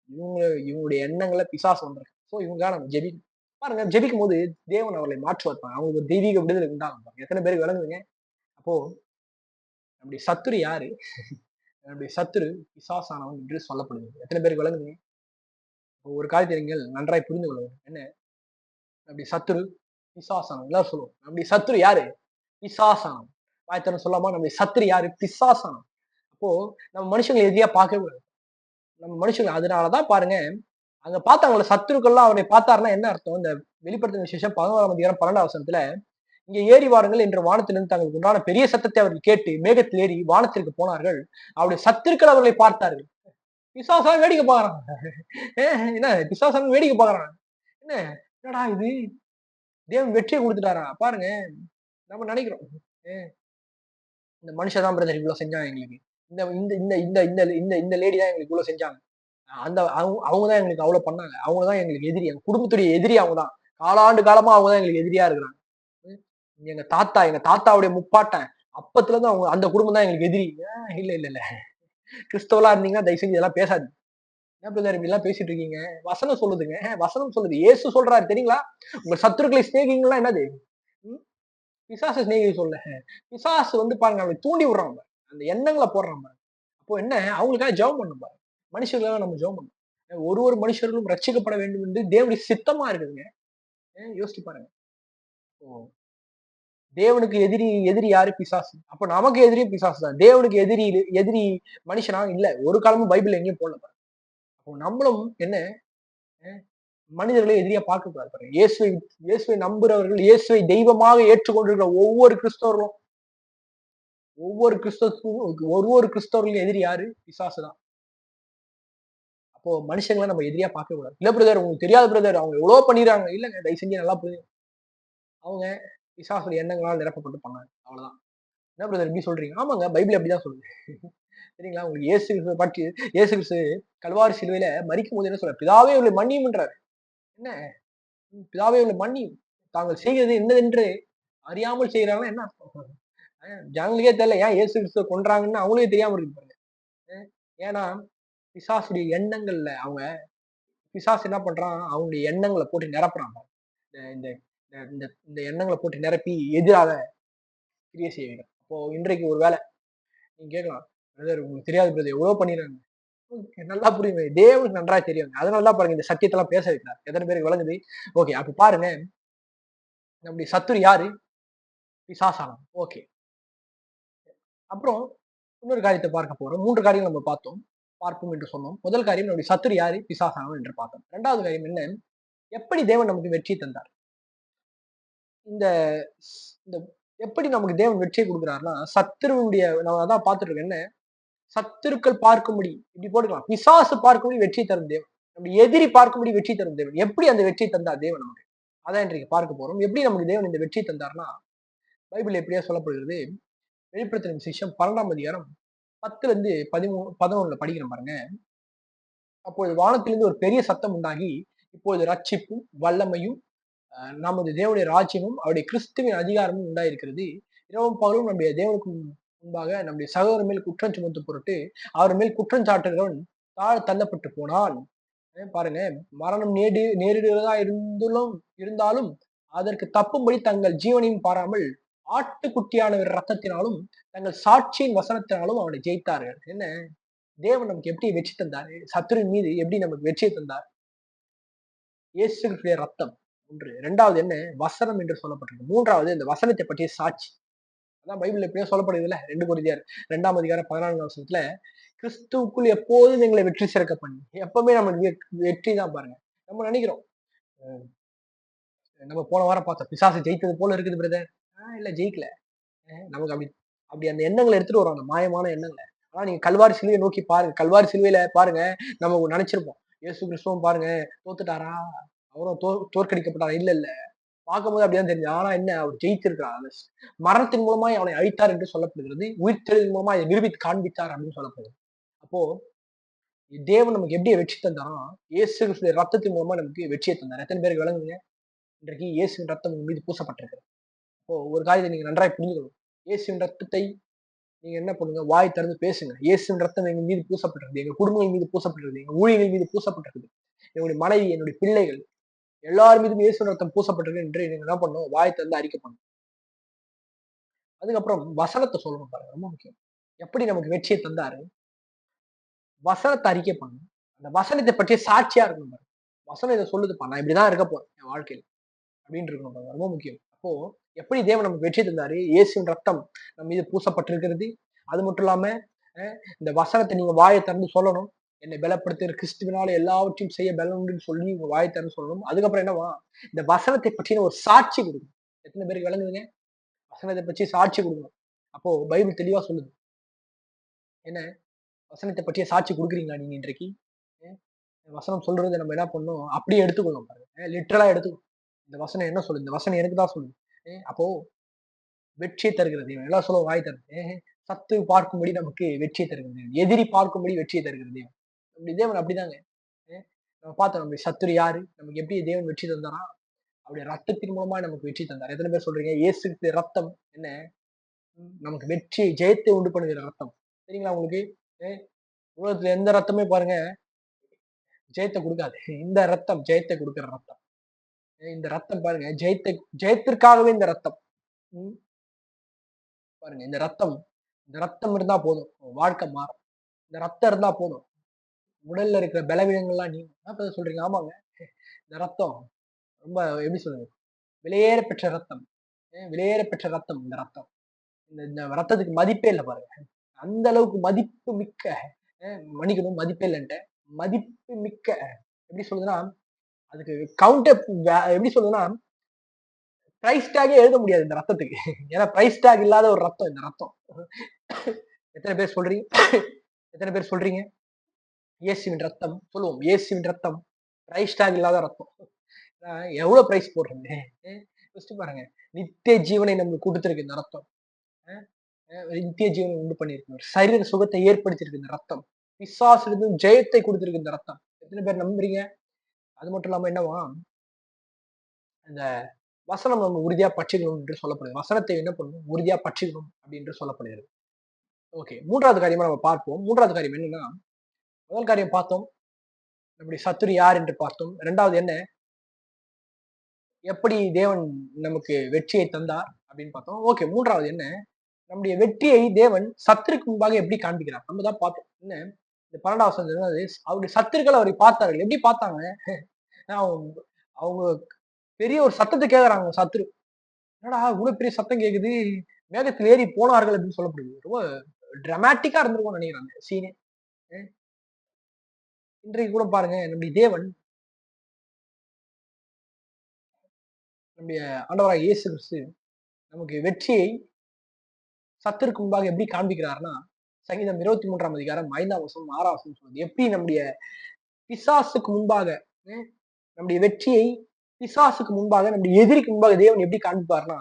இவங்க இவங்களுடைய எண்ணங்கள பிசாசு வந்துருக்கு. சோ இவங்களுக்காக நம்ம ஜெபிக்கணும். பாருங்க ஜெபிக்கும்போது தேவன் அவர்களை மாற்றுவார் பாருங்க. அவங்களுக்கு ஒரு தெய்வீக விடுதலை உண்டாகும் பாருங்க. எத்தன பேருக்கு விளங்குதுங்க? அப்போ நம்முடைய சத்துரு யாரு? நம்முடைய சத்துரு பிசாசானவன் என்று சொல்லப்படுகிறது. எத்தன பேருக்கு விளங்குதுங்க? ஒரு காரியத்தை நீங்கள் நன்றாய் புரிந்து கொள்ள வேண்டும். என்ன? நம்முடைய சத்துரு பிசாசானவன். எல்லாரும் சொல்லுவோம். நம்முடைய சத்துரு யாரு? பிசாசானவன். வாய் திறந்து சொல்லாமா? நம்முடைய சத்துரு யாரு? பிசாசானவன். அப்போ நம்ம மனுஷங்கள எதிரியா பார்க்கவே கூடாது. நம்ம மனுஷங்க அதனால தான் பாருங்க, அங்க பார்த்தாங்கல்ல சத்துருக்கள்லாம் அவரை பார்த்தாருன்னா என்ன அர்த்தம்? இந்த வெளிப்படுத்தின விசேஷம் 11ஆம் அதிகாரம் 12ஆம் வசனத்துல, இங்கே ஏறி வாருங்கள் என்று வானத்திலிருந்து தங்களுக்கு உண்டான பெரிய சத்தத்தை அவர்கள் கேட்டு மேகத்தில் ஏறி வானத்திற்கு போனார்கள். அவருடைய சத்துருக்கள் அவர்களை பார்த்தார்கள். பிசாசா வேடிக்கை பார்க்கறான். என்ன பிசாசான்னு வேடிக்கை பார்க்கறான். என்ன என்னடா இது? தேவன் வெற்றிய குடுத்துட்டாரா? பாருங்க நம்ம நெனைக்கிறோம். அ இந்த மனுஷன் தான் பிரதர் இவ்ளோ செஞ்சான் எங்களுக்கு. இந்த இந்த இந்த இந்த இந்த இந்த இந்த லேடி தான் எங்களுக்கு இவ்ளோ செஞ்சாங்க. அந்த அவங்க தான் எங்களுக்கு அவ்ளோ பண்ணாங்க. அவங்க தான் எங்களுக்கு எதிரி. எங்க குடும்பத்துடைய எதிரி அவங்க தான். காலாண்டு காலமா அவங்க தான் எங்களுக்கு எதிரியா இருக்கிறாங்க. ம். எங்க தாத்தாவுடைய முப்பாட்டன். அப்பத்துலருந்து அவங்க அந்த குடும்பம் தான் எங்களுக்கு எதிரி. இல்ல இல்ல இல்ல. கிறிஸ்தவலா இருந்தீங்கன்னா தயவு செஞ்சு இதெல்லாம் பேசாதீங்க. என்ன பிரதர் இப்படிலாம் பேசிட்டு இருக்கீங்க? வசனம் சொல்லுதுங்க. வசனம் சொல்லுது. இயேசு சொல்றாரு தெரியுங்களா? உங்க சத்துருக்களை சிநேகிங்கன்னா என்னது? ம். பிசாச சிநேகிக்க சொல்லல. பிசாசு வந்து பாருங்க அவங்கள தூண்டி விடுறான் பாருங்க. அந்த எண்ணங்கள போடுறான் பாருங்க. அப்போ என்ன அவங்களுக்காக ஜெபம் பண்ணணும் பாருங்க. மனுஷர்களுக்காக நம்ம ஜெபம் பண்ணணும். ஒரு ஒரு மனுஷர்களும் ரட்சிக்கப்பட வேண்டும் என்று தேவனுடைய சித்தமா இருக்குதுங்க. யோசிச்சு பாருங்க. ஓ! தேவனுக்கு எதிரி யாரு? பிசாசு. அப்ப நமக்கு எதிரியும் பிசாசு தான். தேவனுக்கு எதிரி மனுஷனா? இல்ல. ஒரு காலமும் பைபிள்ல எங்கேயும் போடல பாருங்க. அப்போ நம்மளும் என்ன மனிதர்களை எதிரியா பார்க்கக்கூடாது பாருங்க. இயேசுவை நம்புறவர்கள், இயேசுவை தெய்வமாக ஏற்றுக்கொண்டிருக்கிற ஒவ்வொரு கிறிஸ்தவர்களுக்கும் எதிரி யாரு? பிசாசு தான். அப்போ மனுஷங்கள நம்ம எதிரியா பார்க்கக் கூடாது. இல்ல பிரதர் உங்களுக்கு தெரியாது பிரதர். அவங்க எவ்வளவோ பண்ணிறாங்க. இல்லங்க தயவு செஞ்சு நல்லா புரிஞ்சுங்க. அவங்க பிசாசுடைய எண்ணங்களால் நிரப்பப்பட்டு பண்ணாங்க. அவ்வளவுதான். என்ன பிரதர் இப்படி சொல்றீங்க? ஆமாங்க பைபிள் அப்படிதான் சொல்லுது. சரிங்களா? உங்களுக்கு இயேசு கிறிஸ்து கல்வாரி சிலுவையில மரிக்கும்போது என்ன சொல்றாரு? பிதாவே இவர்களை மன்னியும்ன்றாரு. என்ன? பிதாவே இவர்களை மன்னியும். தாங்கள் செய்கிறது என்னதென்று அறியாமல் செய்யறாங்கன்னா என்ன அர்த்தம்? ஜனங்களுக்கே தெரியல ஏன் இயேசு கிறிஸ்துவ கொன்றாங்கன்னு அவங்களுக்கே தெரியாம இருக்கு பாருங்க. ஏன்னா, பிசாசுடைய எண்ணங்கள்ல அவங்க பிசாசு என்ன பண்றான், அவங்களுடைய எண்ணங்கள போட்டு நிரப்புறான் பாருங்க. இந்த இந்த இந்த இந்த எண்ணங்கள போட்டு நிரப்பி எதிராக கிரியை செய்ய வைக்கிறான். அப்போ இன்றைக்கு ஒரு வேளை நீங்க கேட்கலாம், பிரதர் உங்களுக்கு தெரியாது பிரதர் எவ்வளவோ பண்ணிறாங்க. நல்லா புரியுங்க. தேவனுக்கு நன்றாக தெரியுங்க. அதனால தான் பாருங்க இந்த சத்தியத்தெல்லாம் பேச வைக்கிறார். எத்தன பேருக்கு விளங்குது? ஓகே. அப்ப பாருங்க, நம்முடைய சத்துரு யாரு? பிசாசானவன். ஓகே. அப்புறம் இன்னொரு காரியத்த பார்க்க போறோம். 3 காரியங்கள் நம்ம பார்த்தோம். பார்ப்போம் என்று சொன்னோம். முதல் காரியம் நம்முடைய சத்துரு யாரு? பிசாசானவன் என்று பார்த்தோம். 2வது காரியம் என்ன? எப்படி தேவன் நமக்கு வெற்றி தந்தார்? இந்த இந்த எப்படி நமக்கு தேவன் வெற்றியை குடுக்குறார்ன்னா, சத்துருவுடைய நம்ம அதான் பார்த்துட்டு இருக்கோம். என்ன? சத்துருக்கள் பார்க்கும்படி இப்படி போட்டுக்கலாம். பிசாசு பார்க்கும்படி வெற்றி தரும் தேவன். நம்முடைய எதிரி பார்க்கும்படி வெற்றி தரும் தேவன். எப்படி அந்த வெற்றி தந்தார் தேவன் நமக்கு? அதான் இன்றைக்கு பார்க்க போறோம். எப்படி நமக்கு தேவன் இந்த வெற்றி தந்தார்ன்னா, பைபிள்ல எப்படியா சொல்லப்படுகிறது? வெளிப்படுத்தின விசேஷம் 12ஆம் அதிகாரம் 10லிருந்து 11ல படிக்கிறேன் பாருங்க. அப்பொழுது வானத்திலிருந்து ஒரு பெரிய சத்தம் உண்டாகி, இப்பொழுது ரட்சிப்பும், வல்லமையும், நமது தேவனுடைய ராஜ்யமும், அவருடைய கிறிஸ்துவின் அதிகாரமும் உண்டாயிருக்கிறது. இரவும் பகலும் நம்முடைய தேவனுக்கு முன்பாக நம்முடைய சகோதரர் மேல் குற்றம் சுமத்தும் பொருட்டு, அவர் மேல் குற்றம் சாட்டுகிறவன் தாழ தள்ளப்பட்டு போனான். பாருங்க, மரணம் நேரிடுகிறதா இருந்தாலும் அதற்கு தப்பும்படி தங்கள் ஜீவனையும் பாராமல் ஆட்டுக்குட்டியானவர் ரத்தத்தினாலும் தங்கள் சாட்சியின் வசனத்தினாலும் அவனை ஜெயித்தார்கள். என்ன தேவன் நமக்கு எப்படி வெற்றி தந்தார்? சத்துருவின் மீது எப்படி நமக்கு வெற்றியை தந்தார்? இயேசு கிறிஸ்துவின் ரத்தம் ஒன்று. 2வது என்ன? வசனம் என்று சொல்லப்பட்டிருக்கு. 3வது இந்த வசனத்தை பற்றிய சாட்சி. அதான் பைபிள்ல எப்படியோ சொல்லப்படுதுல்ல 2 கொரிந்தியர் 2ஆம் அதிகாரம் 14ஆம் வசனத்துல கிறிஸ்துவுக்குள் எப்போதும் எங்களை வெற்றி சிறக்க பண்ணி எப்பவுமே நமக்கு வெற்றி தான் பாருங்க. நம்ம நினைக்கிறோம் நம்ம போன வாரம் பார்த்தோம் பிசாசு ஜெயித்தது போல இருக்குது பிரதர். இல்ல ஜெயிக்கல. நமக்கு அப்படி அப்படி அந்த எண்ணங்களை எடுத்துட்டு வரும் அந்த மாயமான எண்ணங்களை. ஆனா நீங்க கல்வாரி சிலுவையை நோக்கி பாருங்க. கல்வாரி சிலுவையில பாருங்க நம்ம நினைச்சிருப்போம் இயேசு கிறிஸ்துவும் பாருங்க தோத்துட்டாரா, அவரும் தோற்கடிக்கப்பட்டாரா? இல்ல இல்ல. பார்க்கும்போது அப்படிதான் தெரிஞ்சு. ஆனா என்ன அவர் ஜெயித்திருக்கிறார். அந்த மரணத்தின் மூலமாய் அவனை அழித்தார் என்று சொல்லப்படுகிறது. உயிர்த்தெழுதல் மூலமா இதை நிரூபித்து காண்பித்தார் அப்படின்னு சொல்லப்படுது. அப்போ தேவன் நமக்கு எப்படி வெற்றி தந்தாரோ, இயேசு கிறிஸ்துவின் ரத்தத்தின் மூலமா நமக்கு வெற்றியை தந்தார். எத்தனை பேருக்கு விளங்குங்க? இன்றைக்கு இயேசுவின் ரத்தம் உங்க மீது பூசப்பட்டிருக்கு. அப்போ ஒரு காரியத்தை நீங்க நன்றாய் புரிஞ்சுக்கணும். இயேசுவின் ரத்தத்தை நீங்க என்ன பண்ணுங்க? வாய் திறந்து பேசுங்க. இயேசுவின் ரத்தம் எங்க மீது பூசப்பட்டிருக்கு. எங்க குடும்பங்கள் மீது பூசப்பட்டிருக்கு. எங்க ஊழியர்கள் மீது பூசப்பட்டிருக்கு. என்னுடைய மனைவி, என்னுடைய பிள்ளைகள் எல்லார் மீதும் இயேசுவின் ரத்தம் பூசப்பட்டிருக்கு என்று நீங்க என்ன பண்ணணும்? வாய் திறந்து அறிக்கை பண்ணணும். அதுக்கப்புறம் வசனத்தை சொல்லணும் பாருங்க. ரொம்ப முக்கியம். எப்படி நமக்கு வெற்றியை தந்தாரு? வசனத்தை அறிக்கை பண்ணணும். அந்த வசனத்தை பற்றிய சாட்சியா இருக்கணும் பாருங்க. வசனம் இதை சொல்லுதுப்பா. நான் இப்படிதான் இருக்க போறேன் என் வாழ்க்கையில. அப்படின்னு இருக்கணும் பாருங்க. ரொம்ப முக்கியம். அப்போ எப்படி தேவன் நமக்கு வெற்றி தந்தாரு? இயேசுவின் ரத்தம் நம்ம மீது பூசப்பட்டிருக்கிறது. அது மட்டும் இல்லாம இந்த வசனத்தை நீங்க வாயை திறந்து சொல்லணும். என்னை பலப்படுத்துகிற கிறிஸ்துவினால எல்லாவற்றையும் செய்ய பலன் உண்டுன்னு சொல்லி உங்க வாயை திறந்து சொல்லணும். அதுக்கப்புறம் என்னவா? இந்த வசனத்தை பற்றின ஒரு சாட்சி கொடுக்கணும். எத்தனை பேருக்கு விளங்குதுங்க? வசனத்தை பற்றி சாட்சி கொடுக்கணும். அப்போ பைபிள் தெளிவா சொல்லுது. என்ன வசனத்தை பற்றிய சாட்சி குடுக்குறீங்களா நீங்க இன்றைக்கு? அ வசனம் சொல்றத நம்ம என்ன பண்ணணும்? அப்படியே எடுத்துக்கணும் பாருங்க. லிட்டரலா எடுத்துக்கணும். இந்த வசனம் என்ன சொல்லுது? இந்த வசனம் எனக்கு தான் சொல்லுது. அப்போ வெற்றியை தருகிறது. இவன் எல்லாம் சொல்லுவோம் வாய் திறந்து. சத்து பார்க்கும்படி நமக்கு வெற்றியை தருகிறது. எதிரி பார்க்கும்படி வெற்றியை தருகிறது தேவன். நம்முடைய தேவன் அப்படிதாங்க. அ நம்ம பார்த்தோம் நம்முடைய சத்துரு யாரு? நமக்கு எப்படி தேவன் வெற்றி தந்தாரா? அவருடைய ரத்தத்தின் மூலமா நமக்கு வெற்றி தந்தார். எத்தன பேர் சொல்றீங்க? இயேசு கிறிஸ்து ரத்தம் என்ன? நமக்கு வெற்றி, ஜெயத்தை உண்டு பண்ணுகிற ரத்தம். சரிங்களா உங்களுக்கு? அ உலகத்துல எந்த ரத்தமே பாருங்க ஜெயத்த குடுக்காது. இந்த ரத்தம் ஜெயத்த குடுக்கிற ரத்தம். இந்த ரத்தம் பாருங்க ஜெயத்திற்காகவே இந்த ரத்தம். ம். பாருங்க இந்த ரத்தம் இருந்தா போதும். உங்க வாழ்க்கை மாறும். இந்த ரத்தம் இருந்தா போதும். உடல்ல இருக்கிற பலவீனங்கள்லாம் நீங்கும். என்ன பிரதர் சொல்றீங்க? ஆமாங்க. இந்த ரத்தம் ரொம்ப எப்படி சொல்றது? விலையேற பெற்ற ரத்தம். விலையேற பெற்ற ரத்தம் இந்த ரத்தம். இந்த ரத்தத்துக்கு மதிப்பே இல்ல பாருங்க. அந்த அளவுக்கு மதிப்பு மிக்க மன்னிக்கணும் மதிப்பே இல்லன்ட்டேன். மதிப்பு மிக்க எப்படி சொல்றதுன்னா, அதுக்கு கவுண்டே எப்படி சொல்றதுன்னா, பிரைஸ் டாகே எழுத முடியாது இந்த ரத்தத்துக்கு. ஏன்னா பிரைஸ் டாக் இல்லாத ஒரு ரத்தம் இந்த ரத்தம். எத்தன பேர் சொல்றீங்க? எத்தன பேர் சொல்றீங்க? இயேசுவின் ரத்தம் சொல்லுவோம். இயேசுவின் ரத்தம் பிரைஸ் டாக் இல்லாத ரத்தம். எவ்வளவு பிரைஸ் போடுறீங்க? யோசிச்சு பாருங்க. நித்திய ஜீவனை நமக்கு குடுத்திருக்கு இந்த ரத்தம். அ நித்திய ஜீவனை உண்டு பண்ணியிருக்கு. சரீர சுகத்தை ஏற்படுத்தியிருக்கு இந்த ரத்தம். பிசாசிலிருந்து ஜெயத்தை குடுத்திருக்கு இந்த ரத்தம். எத்தன பேர் நம்புறீங்க? அது மட்டும் இல்லாம என்னவா, இந்த வசனம் நம்ம உறுதியா பற்றிக்கணும் என்று சொல்லப்படுது. வசனத்தை என்ன பண்ணணும்? உறுதியா பற்றிக்கணும் அப்படின்னு சொல்லப்படுகிறது. ஓகே. 3வது காரியமா நம்ம பார்ப்போம். 3வது காரியம் என்னன்னா, முதல் காரியம் பார்த்தோம். நம்முடைய சத்துரு யார் என்று பார்த்தோம். 2வது என்ன? எப்படி தேவன் நமக்கு வெற்றியை தந்தார் அப்படின்னு பார்த்தோம். ஓகே. 3வது என்ன? நம்முடைய வெற்றியை தேவன் சத்துருக்கு முன்பாக எப்படி காண்பிக்கிறார்? நம்ம தான் பார்த்தோம். என்ன? இந்த 12வது வசனம் என்னது? அவருடைய சத்துருக்கள் அவரை பார்த்தார்கள். எப்படி பார்த்தாங்க? அவங்க அவங்க பெரிய ஒரு சத்தத்த கேட்கறாங்க சத்துரு. என்னடா இவ்வளவு பெரிய சத்தம் கேக்குது? மேகத்தில் ஏறி போனார்கள் அப்படின்னு சொல்லப்படுது. ரொம்ப டிராமாட்டிக்கா இருந்திருக்கும்னு நினைக்கிறேன் அந்த சீனே. இன்றைக்கு கூட பாருங்க நம்முடைய தேவன், நம்முடைய ஆண்டவராகிய இயேசு கிறிஸ்து நமக்கு வெற்றியை சத்துருக்கு முன்பாக எப்படி காண்பிக்கிறார்னா, சங்கீதம் 23ஆம் அதிகாரம் 5ஆம் வசனம், 6ஆம் வசனம் சொல்லுது. எப்படி நம்முடைய பிசாசுக்கு முன்பாக நம்முடைய வெற்றியை பிசாசுக்கு முன்பாக, நம்முடைய எதிரிக்கு முன்பாக தேவன் எப்படி காண்பிப்பார்னா,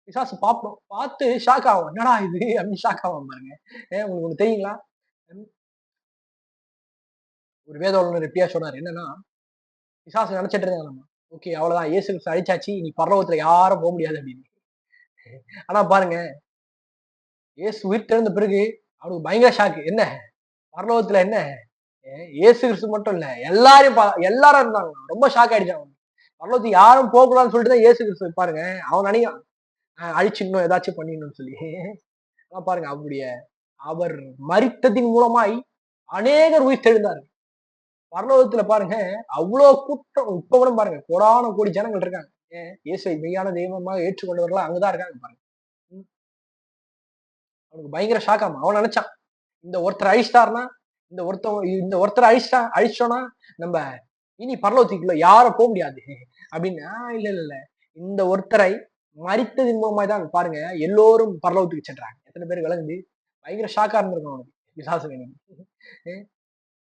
பிசாசு பார்ப்போம். பார்த்து ஷாக் ஆகும். என்னடா இது? அப்படின்னு ஷாக் ஆவான் பாருங்க. உங்களுக்கு ஒண்ணு தெரியுங்களா? ஒரு வேத வல்லுநர் எப்படியா சொன்னாரு. என்னன்னா, பிசாசு நினைச்சிட்டு இருந்தாங்களாமா. ஓகே அவ்வளவுதான் இயேசு கிறிஸ்து அழிச்சாச்சு. இனி பரலோகத்துல யாரும் போ முடியாது அப்படின்னு. ஆனா பாருங்க, இயேசு உயிர்த்தெழுந்த பிறகு அவனுக்கு பயங்கர ஷாக்கு. என்ன? பரலோகத்துல என்ன? இயேசு கிறிஸ்து மட்டும் இல்ல. எல்லாரும் இருந்தாங்க. ரொம்ப ஷாக் ஆயிடுச்சு அவனுக்கு. பரலோகத்துக்கு யாரும் போகக்கூடாதுன்னு சொல்லிட்டு தான் இயேசு கிறிஸ்து பாருங்க. அவன் நினைக்கிறான். அழிச்சிடணும், ஏதாச்சும் பண்ணிடணும்னு சொல்லி. ஆனா பாருங்க அவர் மரித்ததின் மூலமாய் அநேகர் உயிர்த்தெழுந்தார்கள். பரலோகத்துல பாருங்க, அவ்வளோ கூட்டம் இப்ப கூட பாருங்க, கோடான கோடி ஜனங்கள் இருக்காங்க. இயேசுவை மெய்யான தெய்வமாக ஏற்றுக்கொண்டவர்கள்லாம் அங்கதான் இருக்காங்க பாருங்க. ம். அவனுக்கு பயங்கர ஷாக்காமா. அவன் நினைச்சான், இந்த ஒருத்தர் அழிச்சிட்டாருன்னா, இந்த ஒருத்தர் அழிச்சிட்டோம்னா, நம்ம இனி பரலோகத்துக்குள்ள யாரும் போ முடியாது. அப்படின்னு. இல்ல. இந்த ஒருத்தரை மரித்ததின் மூலமாய் தான் பாருங்க, எல்லோரும் பரலோகத்துக்கு சென்றாங்க. எத்தனை பேர் விளங்குது? பயங்கர ஷாக்கா இருந்திருக்கும் அவனுக்கு. பிசாசு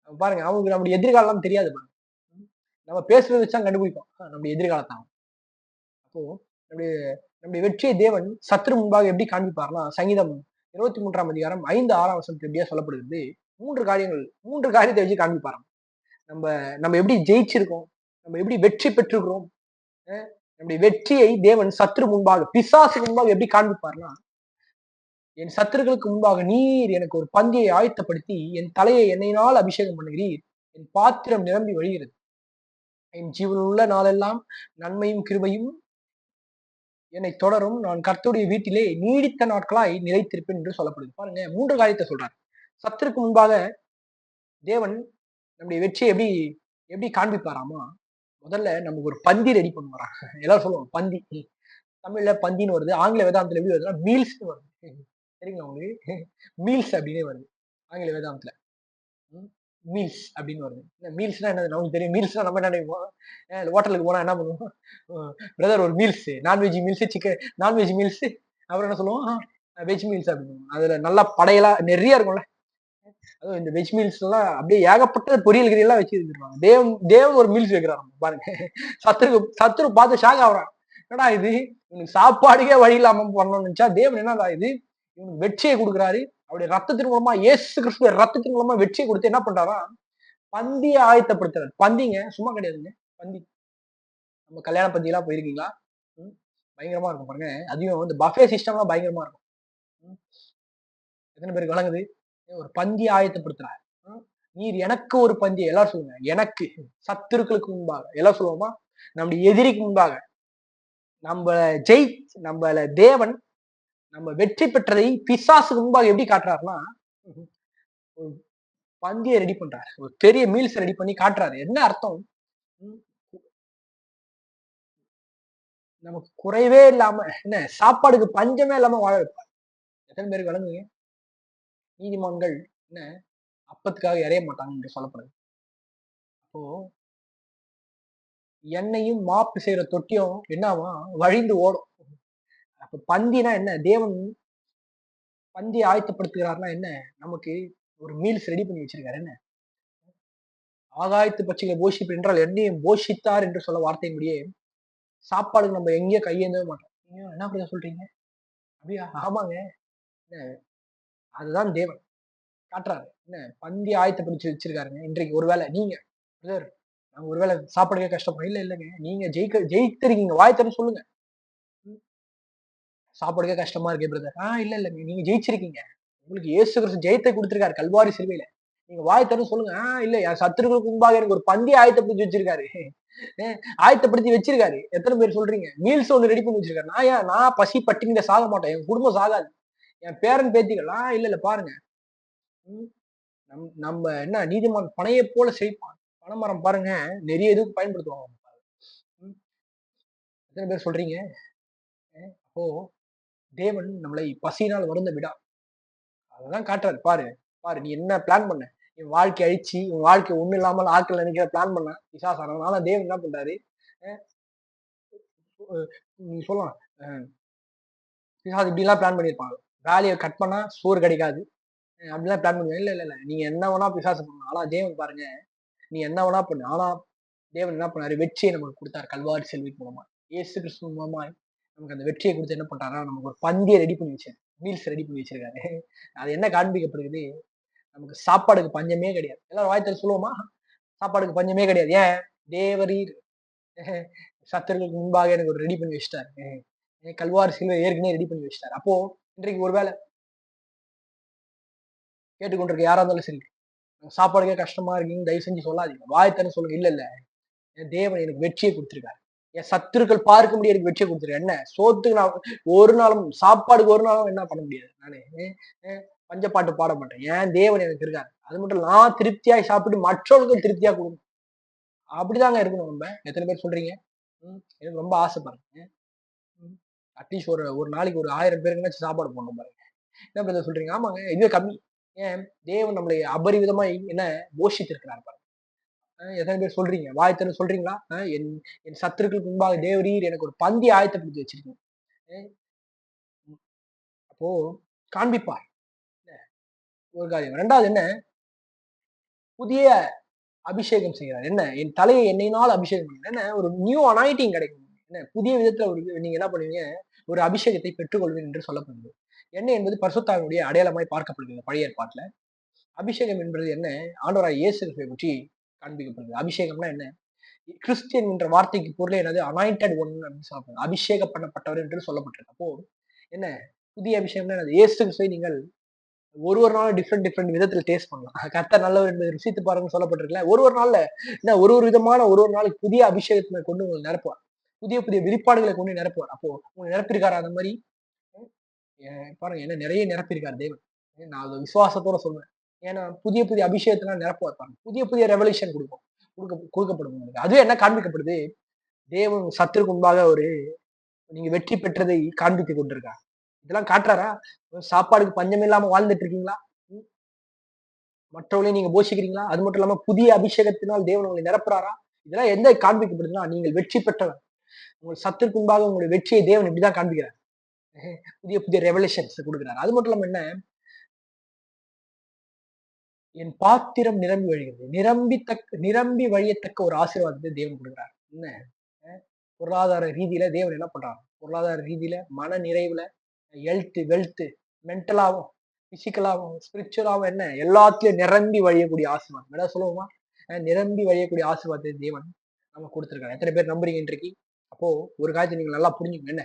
பாருங்க, அவங்களுக்கு நம்முடைய எதிர்காலம் தெரியாது பாருங்க. நம்ம பேசுறத வச்சு தான் கண்டுபிடிப்போம். நம்முடைய எதிர்காலத்த அவன். அப்போ நம்முடைய நம்முடைய வெற்றியை தேவன் சத்துரு முன்பாக எப்படி காண்பிப்பார்னா, சங்கீதம் 23ஆம் அதிகாரம் 5, 6ஆம் வசனத்துல எப்படியா சொல்லப்படுகிறது. 3 காரியத்தை வச்சு காண்பிப்பாராம். நம்ம நம்ம எப்படி ஜெயிச்சிருக்கோம்? நம்ம எப்படி வெற்றி பெற்றிருக்கிறோம்? அ நம்முடைய வெற்றியை தேவன் சத்துரு முன்பாக, பிசாசுக்கு முன்பாக எப்படி காண்பிப்பார்னா, என் சத்துருக்களுக்கு முன்பாக நீர் எனக்கு ஒரு பந்தியை ஆயத்தப்படுத்தி, என் தலையை எண்ணெயினால் அபிஷேகம் பண்ணுகிறீர். என் பாத்திரம் நிரம்பி வழிகிறது. என் ஜீவனுள்ள நாளெல்லாம் நன்மையும் கிருபையும் என்னை தொடரும். நான் கர்த்தருடைய வீட்டிலே நீடித்த நாட்களாய் நிலைத்திருப்பேன் என்று சொல்லப்படுது. பாருங்க 3 காரியத்தை சொல்றாரு. சத்துருக்கு முன்பாக தேவன் நம்முடைய வெற்றியை எப்படி எப்படி காண்பிப்பாராமா? முதல்ல நமக்கு ஒரு பந்தி ரெடி பண்ணுவாராம். எல்லாரும் சொல்லுவோம் பந்தி. தமிழ்ல பந்தின்னு வருது. ஆங்கில வேதாந்தத்துல எப்படி வருதுன்னா மீல்ஸ்ன்னு வருது. சரிங்களா உங்களுக்கு? மீல்ஸ் அப்படின்னே வருது. ஆங்கில வேதாந்தத்துல. ம். மீல்ஸ் அப்படின்னு வருது. மீல்ஸ்னா என்னது? நமக்கு தெரியும். மீல்ஸ்னா நம்ம என்ன நினைப்போம்? ஹோட்டலுக்கு போனா என்ன பண்ணுவோம்? பிரதர் ஒரு meals, non veg meals, non veg meals, அப்புறம் என்ன சொல்லுவோம்? வெஜ் மீல்ஸ் அப்படின்னு. அதுல நல்லா படையலா நெறைய இருக்கும்ல. அதுவும் இந்த வெஜ் மீல்ஸ் எல்லாம் அப்படியே ஏகப்பட்ட பொரியல் கிரியல் எல்லாம் வச்சு இருந்திருப்பாங்க. தேவன் தேவன் ஒரு மீல்ஸ் வைக்கிறாங்க பாருங்க. சத்துரு பார்த்து ஷாக் ஆகுறான். என்னடா இது? இவனுக்கு சாப்பாடுக்கே வழி இல்லாம பண்ணணும்னு நினைச்சா தேவன் என்னடா இது? இவனுக்கு வெற்றியை கொடுக்குறாரு. அவருடைய ரத்தத்தின் மூலமா இயேசு கிறிஸ்துவ ரத்தத்தின் மூலமா வெற்றியை கொடுத்து என்ன பண்றாரா? பந்திய ஆயத்தப்படுத்துறாரு. பந்திங்க சும்மா கிடையாதுங்க. பந்தி. நம்ம கல்யாண பந்தியெல்லாம் போயிருக்கீங்களா? ம். பயங்கரமா இருக்கும் பாருங்க. அதையும் இந்த பஃபே சிஸ்டம்லாம் பயங்கரமா இருக்கும். ம். எத்தன பேருக்கு வழங்குது? ஒரு பந்திய ஆயத்தப்படுத்துறார். நீர் எனக்கு ஒரு பந்திய எல்லாரும் சொல்லுங்க. எனக்கு சத்துருக்களுக்கு முன்பாக. எல்லாம் சொல்லுவோமா? நம்முடைய எதிரிக்கு முன்பாக. நம்ப ஜெய் நம்பள தேவன் நம்ம வெற்றி பெற்றதை பிசாசுக்கு முன்பாக எப்படி காட்டுறாருன்னா, ஒரு பந்திய ரெடி பண்றாரு. ஒரு பெரிய மீல்ஸ் ரெடி பண்ணி காட்டுறாரு. என்ன அர்த்தம்? ம். நமக்கு குறைவே இல்லாம என்ன சாப்பாடுக்கு பஞ்சமே இல்லாம வாழ வைப்பார். எத்தன பேருக்கு விளங்குங்க? நீதிமான்கள் என்ன அப்பத்துக்காக இறைய மாட்டாங்க என்று சொல்லப்படுது. அப்போ எண்ணெயும் மாப்பு செய்யற தொட்டியும் என்னாவாம் வழிந்து ஓடும். அப்ப பந்தினா என்ன? தேவன் பந்திய ஆயத்தப்படுத்துகிறார்னா என்ன? நமக்கு ஒரு மீல்ஸ் ரெடி பண்ணி வச்சிருக்காரு என்ன? ஆகாயத்து பட்சிகளை போஷிப்பு என்றால் என்னையும் போஷித்தார் என்று சொல்ல வார்த்தையின்படியே சாப்பாடுக்கு நம்ம எங்கேயும் கையேந்தவே மாட்டோம். "ஐயோ! என்ன பிரதர் சொல்றீங்க?" அப்படியா? ஆமாங்க. என்ன அதுதான் தேவன் காட்டுறாரு. என்ன பந்தி ஆயத்தப்படுத்தி வச்சிருக்காருங்க. இன்றைக்கு ஒருவேளை நீங்க, பிரதர் ஒருவேளை சாப்பாடுக்கே கஷ்டப்படும். இல்லங்க. நீங்க ஜெயித்திருக்கீங்க. வாய திறந்து சொல்லுங்க. ம். சாப்பாடுக்கே கஷ்டமா இருக்கே பிரதர். இல்லங்க. நீங்க ஜெயிச்சிருக்கீங்க. உங்களுக்கு இயேசு கிறிஸ்து ஜெயத்தை குடுத்திருக்காரு கல்வாரி சிலுவையில. நீங்க வாய் திறந்து சொல்லுங்க. இல்ல என் சத்துருக்களுக்கு முன்பாக எனக்கு ஒரு பந்திய ஆயத்தப்படுத்தி வச்சிருக்காரு. ஆயத்தப்படுத்தி வச்சிருக்காரு. எத்தன பேர் சொல்றீங்க? மீல்ஸ் ஒண்ணு ரெடி பண்ணி வச்சிருக்காரு. நான் பசி பட்டினியில சாக மாட்டேன். என் குடும்பம் சாகாது. என் பேரன் பேத்திகள் இல்ல பாருங்க. ம். நம்ம என்ன நீதிமான் பனையைப் போல செழிப்பான். பனைமரம் பாருங்க நெறைய இதுக்கு பயன்படுத்துவாங்க. ம். எத்தன பேர் சொல்றீங்க? அப்போ தேவன் நம்மளை பசியினால் வருந்த விடார். அததான் காட்டுறாரு. பாரு, பாரு நீ என்ன பிளான் பண்ண? என் வாழ்க்கைய அழிச்சு, உன் வாழ்க்கை ஒண்ணும் இல்லாமல் ஆக்கல நினைக்கிற பிளான் பண்ண. பிசாசானவன். ஆனா தேவன் என்ன பண்றாரு? அ அ நீங்க சொல்லலாம். அ பிசாசு இப்படிலாம் பிளான் பண்ணியிருப்பாங்க. வேலைய கட் பண்ணா சோறு கிடைக்காது. அப்படிலாம் பிளான் பண்ணுவாங்க. இல்ல. நீங்க என்ன வேணா பிசாசு பண்ணலாம். ஆனா தேவன் பாருங்க, நீ என்ன வேணா பண்ணு. ஆனா தேவன் என்ன பண்ணாரு? வெற்றியை நமக்கு குடுத்தார். கல்வாரி சிலுவையின் மூலமா. இயேசு கிறிஸ்து மூலமா நமக்கு அந்த வெற்றியை குடுத்து என்ன பண்றாருன்னா, நமக்கு ஒரு பந்திய ரெடி பண்ணி வச்சாரு. மீல்ஸ் ரெடி பண்ணி வச்சிருக்காரு. அது என்ன காண்பிக்கப்படுகிறது? நமக்கு சாப்பாடுக்கு பஞ்சமே கிடையாது. எல்லாரும் வாய் திறந்து சொல்லுவோமா? சாப்பாடுக்கு பஞ்சமே கிடையாது. ஏன்? தேவரீர் சத்துருக்களுக்கு முன்பாக எனக்கு ஒரு ரெடி பண்ணி வச்சுட்டாரு. கல்வாரி சிலுவை ஏற்கனவே ரெடி பண்ணி வச்சுட்டாரு. அப்போ இன்றைக்கு ஒரு வேளை கேட்டுக்கொண்டிருக்க யாரா இருந்தாலும் சரி, சாப்பாடுக்கே கஷ்டமா இருக்குன்னு தயவு செஞ்சு சொல்லாதீங்க. வாய திறந்து சொல்லுங்க. இல்ல. என் தேவன் எனக்கு வெற்றியை குடுத்திருக்காரு. என் சத்துருக்கள் பார்க்கும்படி எனக்கு வெற்றியை குடுத்திருக்காரு. என்ன? சோத்துக்கு நான் ஒரு நாளும் சாப்பாடுக்கு ஒரு நாளும் என்ன பண்ண முடியாது. நானு அ பஞ்சப்பாட்டு பாட மாட்டேன். என் தேவன் எனக்கு இருக்காரு. அது மட்டும் இல்ல நான் திருப்தியாய் சாப்பிட்டு மற்றவர்களுக்கும் திருப்தியா குடுக்கணும். அப்படிதாங்க இருக்கணும் நம்ம. எத்தன பேர் சொல்றீங்க? எனக்கு ரொம்ப ஆசை பாருங்க. ம். அட்லீஸ்ட் ஒரு ஒரு நாளைக்கு ஒரு 1000 பேருக்குனாச்சும் சாப்பாடு போடணும் பாருங்க. என்ன பிரதர் சொல்றீங்க? ஆமாங்க. இதுவே கம்மி. ஏன்? தேவன் நம்மளை அபரிவிதமாய் என்ன போஷித்திருக்கிறார் பாருங்க. எத்தன பேர் சொல்றீங்க? வாய் திறந்து சொல்றீங்களா? என் என் சத்துருக்களுக்கு முன்பாக தேவரீர் எனக்கு ஒரு பந்தி ஆயத்தப்படுத்தி வச்சிருக்கீங்க. அ அப்போ காண்பிப்பார். ஒரு காரியம். 2வது என்ன? புதிய அபிஷேகம் செய்கிறார். என்ன? என் தலையை எண்ணெயினால் அபிஷேகம் பண்ணுங்க. என்ன? ஒரு நியூ அனாயிண்டிங் கிடைக்கும். என்ன? புதிய விதத்துல நீங்க என்ன பண்ணுவீங்க? ஒரு அபிஷேகத்தை பெற்றுக்கொள்வீர் என்று சொல்லப்படுது. எண்ணெய் என்பது பரிசுத்த ஆவியினுடைய அடையாளமாய் பார்க்கப்படுகிறது பழைய ஏற்பாட்டுல. அபிஷேகம் என்பது என்ன? ஆண்டவராகிய இயேசு கிறிஸ்துவை பற்றி காண்பிக்கப்படுகிறது. அபிஷேகம்னா என்ன? கிறிஸ்டியன் என்ற வார்த்தைக்கு பொருளே என்னது? அனாயிண்டட் ஒன் அப்படின்னு சொல்லப்படுது. அபிஷேகம் பண்ணப்பட்டவர் என்று சொல்லப்பட்டிருக்கு. அப்போ என்ன? புதிய அபிஷேகம்னா என்னது? இயேசு கிறிஸ்துவை நீங்கள் ஒரு நாளும் டிஃபரெண்ட் விதத்துல டேஸ்ட் பண்ணலாம். கர்த்தர் நல்லவர் என்பதை ருசித்து பாருங்கன்னு சொல்லப்பட்டிருக்குல்ல. ஒரு நாள்ல என்ன ஒரு விதமான ஒரு நாளைக்கு புதிய அபிஷேகத்தின கொண்டு உங்கள நிரப்புவார். புதிய வெளிப்பாடுகளை கொண்டு நிரப்புவார். அப்போ உங்கள நிரப்பியிருக்காரா அந்த மாரி? பாருங்க என்ன நெறைய நிரப்பியிருக்காரு தேவன். நான் அத விசுவாசத்தோட சொல்றேன். ஏன்னா புதிய அபிஷேகத்தினால நிரப்புவார் பாருங்க. புதிய ரெவல்யூஷன் குடுக்கப்படும் உங்களுக்கு. அதுவே என்ன காண்பிக்கப்படுது? தேவன் சத்துருக்கு முன்பாக ஒரு நீங்க வெற்றி பெற்றதை காண்பித்துக் கொண்டிருக்கார். இதெல்லாம் காட்டுறாரா? சாப்பாடுக்கு பஞ்சம் இல்லாம வாழ்ந்துட்டு இருக்கீங்களா? ம். மற்றவர்களையும் நீங்க போஷிக்கிறீங்களா? அது மட்டும் இல்லாம புதிய அபிஷேகத்தினால் தேவன் உங்களை நிரப்புறாரா? இதெல்லாம் எந்த காண்பிக்கப்படுதுன்னா, நீங்கள் வெற்றி பெற்றவர். உங்கள் சத்துருக்கு முன்பாக உங்களுடைய வெற்றியை தேவன் இப்படிதான் காண்பிக்கிறார். புதிய ரெவலேஷன்ஸ் குடுக்குறாரு. அது மட்டும் இல்லாம என்ன? என் பாத்திரம் நிரம்பி வழிகிறது. நிரம்பி வழியத்தக்க ஒரு ஆசீர்வாதத்தை தேவன் குடுக்குறார். என்ன? அ பொருளாதார ரீதியில தேவன் என்ன பண்றார்? பொருளாதார ரீதியில, மன நிறைவுல, வெல்த், மென்டலாவும், பிசிக்கலாவும், ஸ்பிரிச்சுவலாவும் என்ன? எல்லாத்துலயும் நிரம்பி வழியக்கூடிய ஆசீர்வாதம். ஏதாவது சொல்லுவோமா? நிரம்பி வழியக்கூடிய ஆசீர்வாதத்தை தேவன் நமக்கு குடுத்திருக்காரு. எத்தன பேர் நம்புறீங்க இன்றைக்கு? அப்போ ஒரு காரியத்த நீங்க நல்லா புரிஞ்சுக்கணும். என்ன?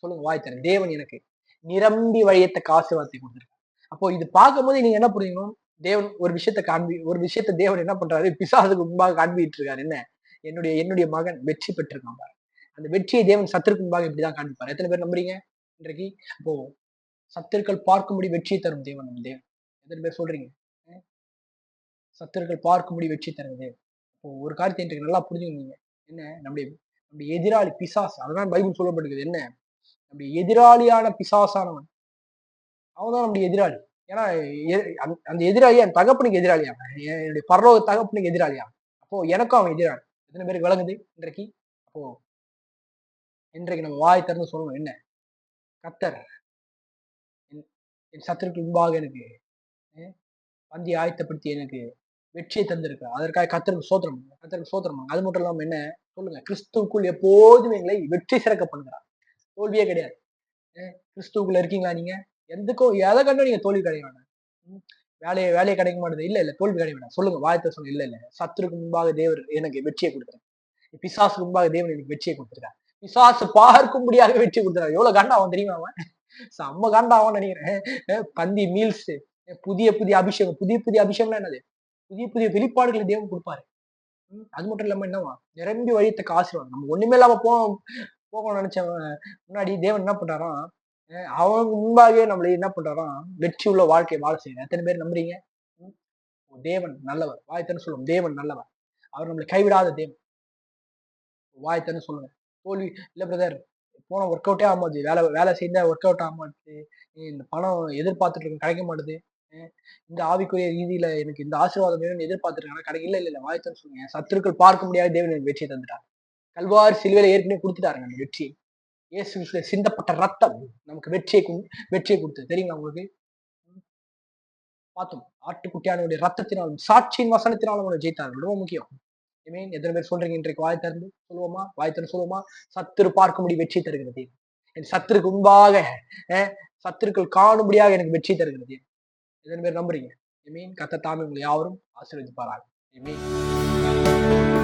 சொல்லுங்க வாய் திறந்து. தேவன் எனக்கு நிரம்பி வழியத்தக்க ஆசீர்வாதத்தை குடுத்திருக்கார். அப்போ இது பார்க்கும்போது நீங்க என்ன புரியணும்? தேவன் ஒரு விஷயத்த தேவன் என்ன பண்றாரு? பிசாசுக்கு முன்பாக காண்பிட்டு இருக்காரு. என்ன? என்னுடைய மகன் வெற்றி பெற்றிருக்கான் பாரு. அந்த வெற்றியை தேவன் சத்துருக்கு முன்பாக இப்படிதான் காண்பிப்பார். எத்தன பேர் நம்புறீங்க? இன்றைக்கு அப்போ சத்துருக்கள் பார்க்கும்படி வெற்றியை தரும் தேவன் நம் தேவன். எத்தன பேர் சொல்றீங்க? அ சத்துருக்கள் பார்க்கும்படி வெற்றி தரும் தேவன். அப்போ ஒரு காரியத்தை இன்றைக்கு நல்லா புரிஞ்சுக்கணும் நீங்க. என்ன? நம்முடைய எதிராளி பிசாசு. அதுதான் பைபிள் சொல்லப்பட்டிருக்குது. என்ன? நம்முடைய எதிராளியான பிசாசானவன். அவன் தான் நம்முடைய எதிராளி. ஏன்னா அந்த எதிராளி என் தகப்பனுக்கு எதிராளி அவன். என்னுடைய பரலோக தகப்பனுக்கு எதிராளி அவன். அப்போ எனக்கும் அவன் எதிராளி. எத்தன பேருக்கு விளங்குது இன்றைக்கு? அப்போ இன்றைக்கு நம்ம வாய் திறந்து சொல்லணும். என்ன? கர்த்தர் என் என் சத்துருவுக்கு முன்பாக எனக்கு அ பந்திய ஆயத்தப்படுத்தி எனக்கு வெற்றியை தந்திருக்கிறார். அதற்காக கர்த்தருக்கு ஸ்தோத்திரம் பண்ணுங்க. கர்த்தருக்கு ஸ்தோத்திரம் பண்ணுங்க. அது மட்டும் இல்லாம என்ன? சொல்லுங்க. கிறிஸ்துவுக்குள் எப்போதும் எங்களை வெற்றி சிறக்க பண்ணுகிறார். தோல்வியே கிடையாது. கிறிஸ்துவுக்குள்ள இருக்கீங்களா நீங்க? எத கண்டும் நீங்க தோல்வி அடைய வேண்டாம். ம். வேலையே கிடைக்க மாட்டேது. இல்ல, இல்ல. தோல்வி கிடைக்க வேண்டாம். சொல்லுங்க. வாயத்த சொல்லுங்க. இல்ல, இல்ல. சத்துருக்கு முன்பாக தேவர் எனக்கு வெற்றியை குடுத்தார். பிசாசுக்கு முன்பாக தேவன் எனக்கு வெற்றியை குடுத்திருக்கார். பிசாசு பார்க்கும்படியாக வெற்றி குடுத்தார். எவ்வளவு காண்டா அவன் தெரியுமா அவன்? செம்ம காண்டா அவன்னு நெனைக்கிறேன். பந்தி மீல்ஸ், புதிய அபிஷேகம். புதிய அபிஷேகம்னா என்னது? புதிய வெளிப்பாடுகளை தேவன் குடுப்பாரு. அது மட்டும் இல்லாம என்னவா? நிரம்பி வழியத்தக்க ஆசீர்வாதம். நம்ம ஒண்ணுமே இல்லாம போகணும்னு நெனச்சவன் முன்னாடி தேவன் என்ன பண்றாராம், அவனுக்கு முன்பாகவே நம்மள என்ன பண்றாராம், வெற்றி உள்ள வாழ்க்கைய வாழ செய்றார். எத்தன பேர் நம்புறீங்க? ம். தேவன் நல்லவர். வாய திறந்து சொல்லுவோம். தேவன் நல்லவர். அவர் நம்மளை கைவிடாத தேவன். வாய திறந்து சொல்லுங்க. தோல்வி இல்ல பிரதர் போன ஒர்க் அவுட்டே ஆக மாட்டுது. வேலை செஞ்சா ஒர்க் அவுட் ஆக மாட்டுது. இந்த பணம் எதிர்பார்த்துட்டு இருக்கேன் கிடைக்க மாட்டுது. அ இந்த ஆவிக்குரிய ரீதியில எனக்கு இந்த ஆசீர்வாதம் வேணும்னு பார்த்துட்டு இருக்கேன். ஆனா இல்ல, இல்ல, இல்ல. வாய திறந்து சொல்லுங்க. என் சத்துருக்கள் பார்க்க முடியாத தேவன் எனக்கு வெற்றிய தந்துட்டார். கல்வாரி சிலுவையில ஏற்கனவே குடுத்துட்டாருங்க அந்த வெற்றி. இயேசு கிறிஸ்துவின் சிந்தப்பட்ட ரத்தம் நமக்கு வெற்றியை குடுத்தது. தெரியுங்களா உங்களுக்கு? பார்த்தோம். ஆட்டுக்குட்டியானுடைய ரத்தத்தினாலும், சாட்சியின் வசனத்தினாலும் அவனை ஜெயித்தார்கள். ரொம்ப முக்கியம். ஆமென். எத்தன பேர் சொல்றீங்க இன்றைக்கு வாய் திறந்து சொல்லுவோமா? வாய் திறந்து சொல்லுவோமா? சத்துரு பார்க்கும்படி வெற்றி தருகிறது. என் சத்துருக்கு முன்பாக அ சத்துருக்கள் காணும்படியாக எனக்கு வெற்றி தருகிறது. எத்தன பேர் நம்புறீங்க? ஆமென். கர்த்தர் தாமே உங்களை யாவரும் ஆசீர்வதிப்பாராக. ஆமென்.